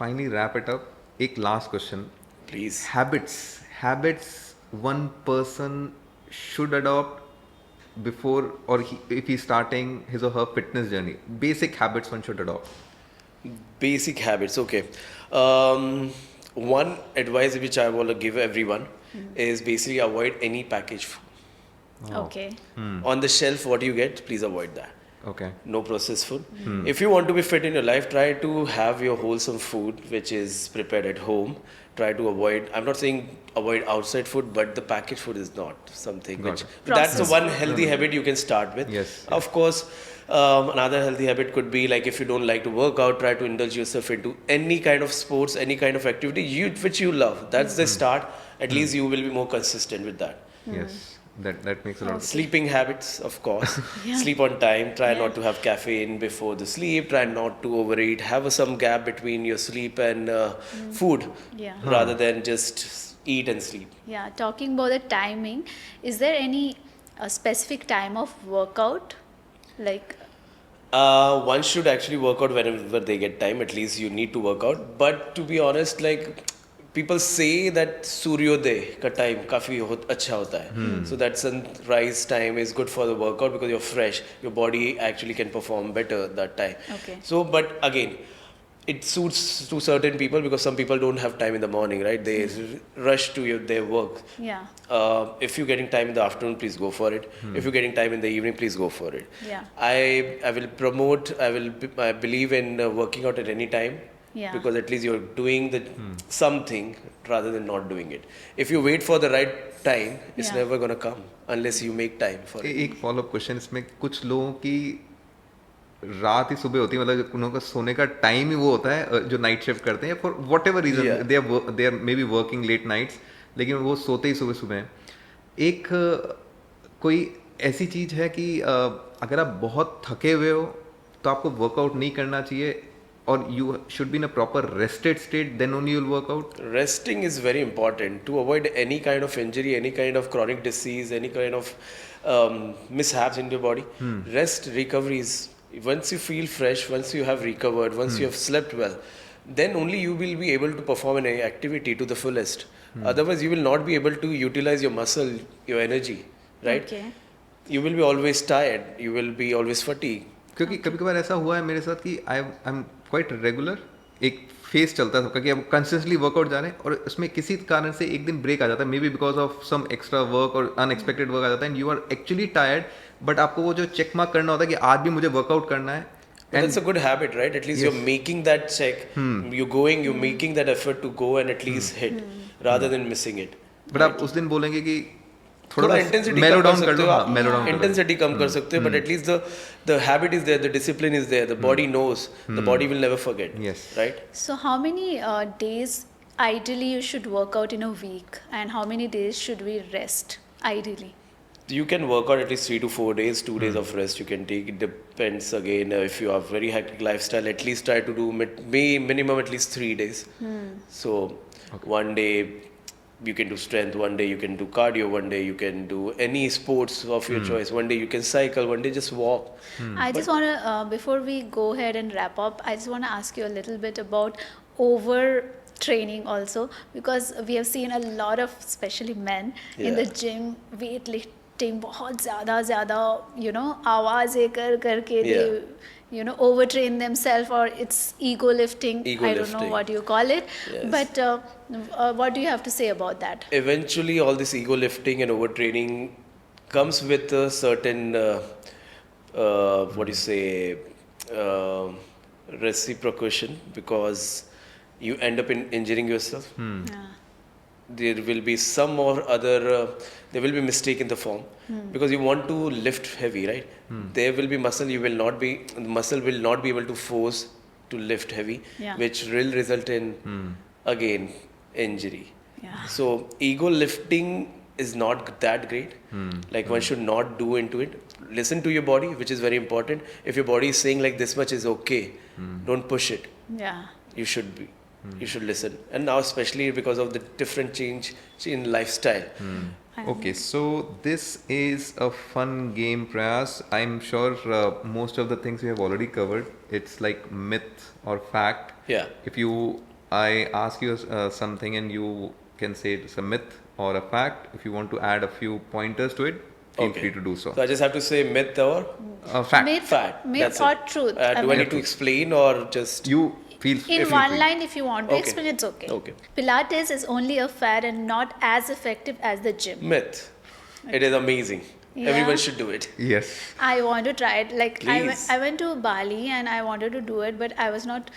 finally wrap it up, एक last question. Please. Habits one person should adopt before if he's starting his or her fitness journey. Basic habits one should adopt. Basic habits. Okay. One advice which I want to give everyone is basically avoid any packaged food. Okay. On the shelf, what you get, please avoid that. Okay. No processed food. If you want to be fit in your life, try to have your wholesome food, which is prepared at home. Try to avoid. I'm not saying avoid outside food, but the packaged food is not something Got which. it. That's the Processed one healthy habit you can start with. Yes. Of course, another healthy habit could be like if you don't like to work out, try to indulge yourself into any kind of sports, any kind of activity which you love. That's the start. At least you will be more consistent with that. Yes. That makes a lot of sense. Sleeping habits, of course. Yeah. Sleep on time. Try Yeah. not to have caffeine before the sleep. Try not to overeat. Have some gap between your sleep and food, Yeah. rather than just eat and sleep. Yeah. Talking about the timing, is there any specific time of workout? Like, One should actually work out whenever they get time. At least you need to work out. But to be honest, like people say that Suryoday ka time काफी अच्छा होता है. So that sunrise time is good for the workout because you're fresh. Your body actually can perform better that time. Okay. So, but again, it suits to certain people because some people don't have time in the morning, right? They rush to their work. yeah. If you're getting time in the afternoon, please go for it. If you're getting time in the evening, please go for it. Yeah. I will promote. I believe in working out at any time. Yeah. Because at least you're doing the something rather than not doing it. If you wait for the right time, it's Yeah. never gonna come unless you make time for it. एक follow up question इसमें कुछ लोगों की रात ही सुबह होती है मतलब उन लोगों का सोने का टाइम ही वो होता है जो नाइट शिफ्ट करते हैं for whatever reason Yeah. They are maybe working late nights लेकिन वो सोते ही सुबह सुबह हैं। एक कोई ऐसी चीज़ है कि अगर आप बहुत थके हुए हो तो आपको वर्कआउट नहीं करना चाहिए और you should be in a proper rested state then only you'll workout. Resting is very important to avoid any kind of injury, any kind of chronic disease, any kind of mishaps in your body. Rest, recovery is once you feel fresh, once you have recovered, once you have slept well, then only you will be able to perform an activity to the fullest. Otherwise, you will not be able to utilize your muscle, your energy, right? Okay. You will be always tired. You will be always fatigued. क्योंकि कभी कभार ऐसा हुआ है मेरे साथ कि I am quite regular एक फेस चलता है सबका कि अब कंसिस्टेंटली वर्कआउट जा रहे हैं और उसमें किसी कारण से एक दिन ब्रेक आ जाता है maybe because of some extra work और अनएक्सपेक्टेड वर्क आ जाता है and you are actually tired but आपको वो जो चेक मार्क करना होता है कि आज भी मुझे वर्कआउट करना है But that's a good habit, right? At least Yes. you're making that check. You're making that effort to go and at least hit rather than missing it. But आप उस दिन बोलेंगे कि थोड़ा थोड़ा इंटेंसिटी मेलो कम कर डाउन कर सकते लो, हो हाँ आप, मेलो डाउन कर लो. इंटेंसिटी कम कर सकते हो, but at least the habit is there, the discipline is there, the body knows, the body will never forget. Yes. Right. So, how many days ideally you should work out in a week, and how many days should we rest ideally? You can work out at least 3 to 4 days, 2 days of rest you can take. It depends again, if you have very hectic lifestyle, at least try to do minimum at least 3 days. So one day you can do strength, one day you can do cardio, one day you can do any sports of your choice, one day you can cycle, one day just walk. I just want to, before we go ahead and wrap up, I just want to ask you a little bit about overtraining also, because we have seen a lot of, especially men, in the gym, weightlifting बहुत ज़्यादा आवाज़ कर करके they overtrain themselves, or it's ego lifting. I don't know what you call it. Yes. But what do you have to say about that? Eventually all this ego lifting and overtraining comes with a certain what do you say, reciprocation, because you end up injuring yourself. Yeah. There will be some or other there will be mistake in the form, because you want to lift heavy, right? There will be muscle will not be able to force to lift heavy, which will result in again injury. So ego lifting is not that great. Like one should not do into it. Listen to your body, which is very important. If your body is saying like this much is okay, don't push it. You should be. You should listen. And now especially because of the different change in lifestyle. Okay, so this is a fun game, Prayas. I'm sure most of the things we have already covered. It's like myth or fact. Yeah. I ask you something and you can say it's a myth or a fact. If you want to add a few pointers to it, feel free to do so. So I just have to say myth or fact. fact. Myth That's or it. truth. Do I need to explain or just You feel In one line, if you want to Okay. explain, it's okay. Okay. Pilates is only a fad and not as effective as the gym. myth? It is amazing. Yeah. Everyone should do it. Yes. I want to try it. Like Please. I went to Bali and I wanted to do it, but I was not.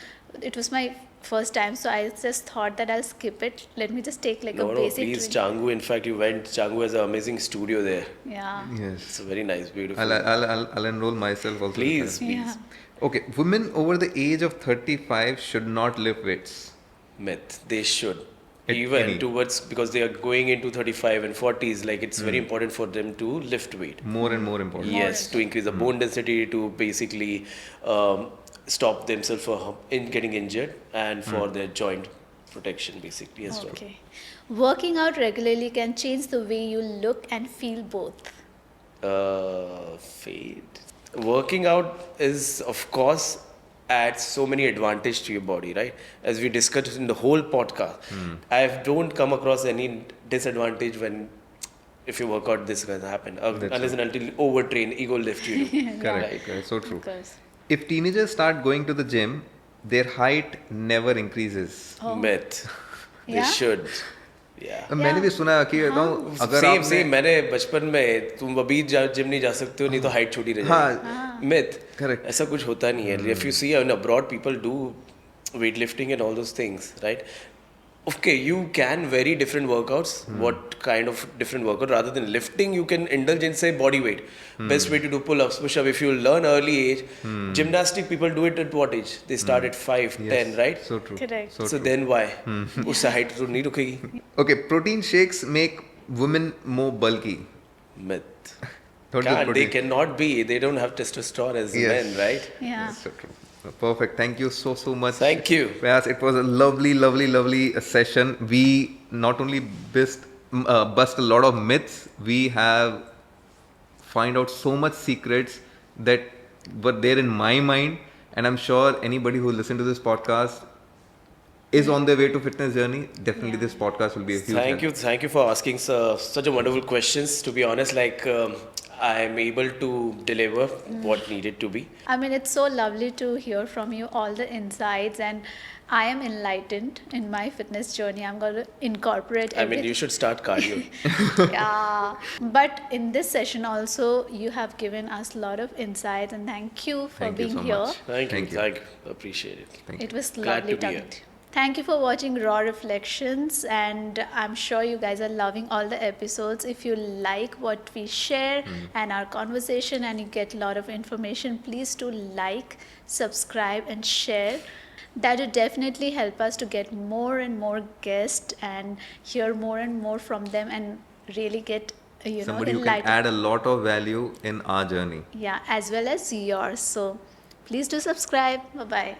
It was my first time, so I just thought that I'll skip it. Let me just take like No, a no, basic. please, Changu. In fact, you went. Changu has an amazing studio there. Yeah. Yes. It's very nice, beautiful. I'll enroll myself also. Please, please. Yeah. Okay, women over the age of 35 should not lift weights. Myth. They should. At Even any. towards, because they are going into 35 and 40s, like it's very important for them to lift weight. More and more important. Yes, to increase the bone density, to basically stop themselves in getting injured, and for their joint protection, basically as Okay. Working out regularly can change the way you look and feel both. well. Fade. Working out is, of course, adds so many advantage to your body, right? As we discussed in the whole podcast, I don't come across any disadvantage when if you work out, this can happen. Unless and until overtrain, ego lift you do. Correct, correct, so true. Of course. If teenagers start going to the gym, their height never increases. Myth. They Yeah? should. Yeah. मैंने भी सुना कि अगर same आपने same मैंने बचपन में, तुम अभी जिम नहीं जा सकते हो, नहीं तो हाइट छोटी रह जाएगी. Myth. Correct. ऐसा कुछ होता नहीं है. If you see in abroad, people do weightlifting and all those things, right? Okay, you can vary different workouts. What kind of different workout? Rather than lifting, you can indulge in, say, body weight. Best way to do pull-ups, push-up. If you learn early age, gymnastic people do it at what age? They start at 5, 10, right? So true. Correct. So So true. then why? उससे height तो नहीं रुकेगी. Okay, protein shakes make women more bulky. Myth. Don't do They protein. cannot be. They don't have testosterone as Yes. men, right? Yeah. That's so true. Perfect. Thank you so much. Thank you. Prayas, it was a lovely session. We not only bust a lot of myths, we have find out so much secrets that were there in my mind, and I'm sure anybody who listened to this podcast is on their way to fitness journey. Definitely, this podcast will be a huge help. Thank you for asking such a wonderful questions. To be honest, like I'm able to deliver what needed to be. I mean, it's so lovely to hear from you all the insights, and I am enlightened in my fitness journey. I'm going to incorporate I mean, everything. you should start cardio. Yeah, but in this session also, you have given us a lot of insights, and thank you for Thank you being so here. much. Thank you. Thank you. Thank you. Appreciate it. Thank It you. was Glad lovely to be here. talking to you. Thank you for watching Raw Reflections, and I'm sure you guys are loving all the episodes. If you like what we share and our conversation, and you get a lot of information, please do like, subscribe, and share. That would definitely help us to get more and more guests and hear more and more from them, and really get Somebody who can enlightened. add a lot of value in our journey. Yeah, as well as yours. So please do subscribe. Bye bye.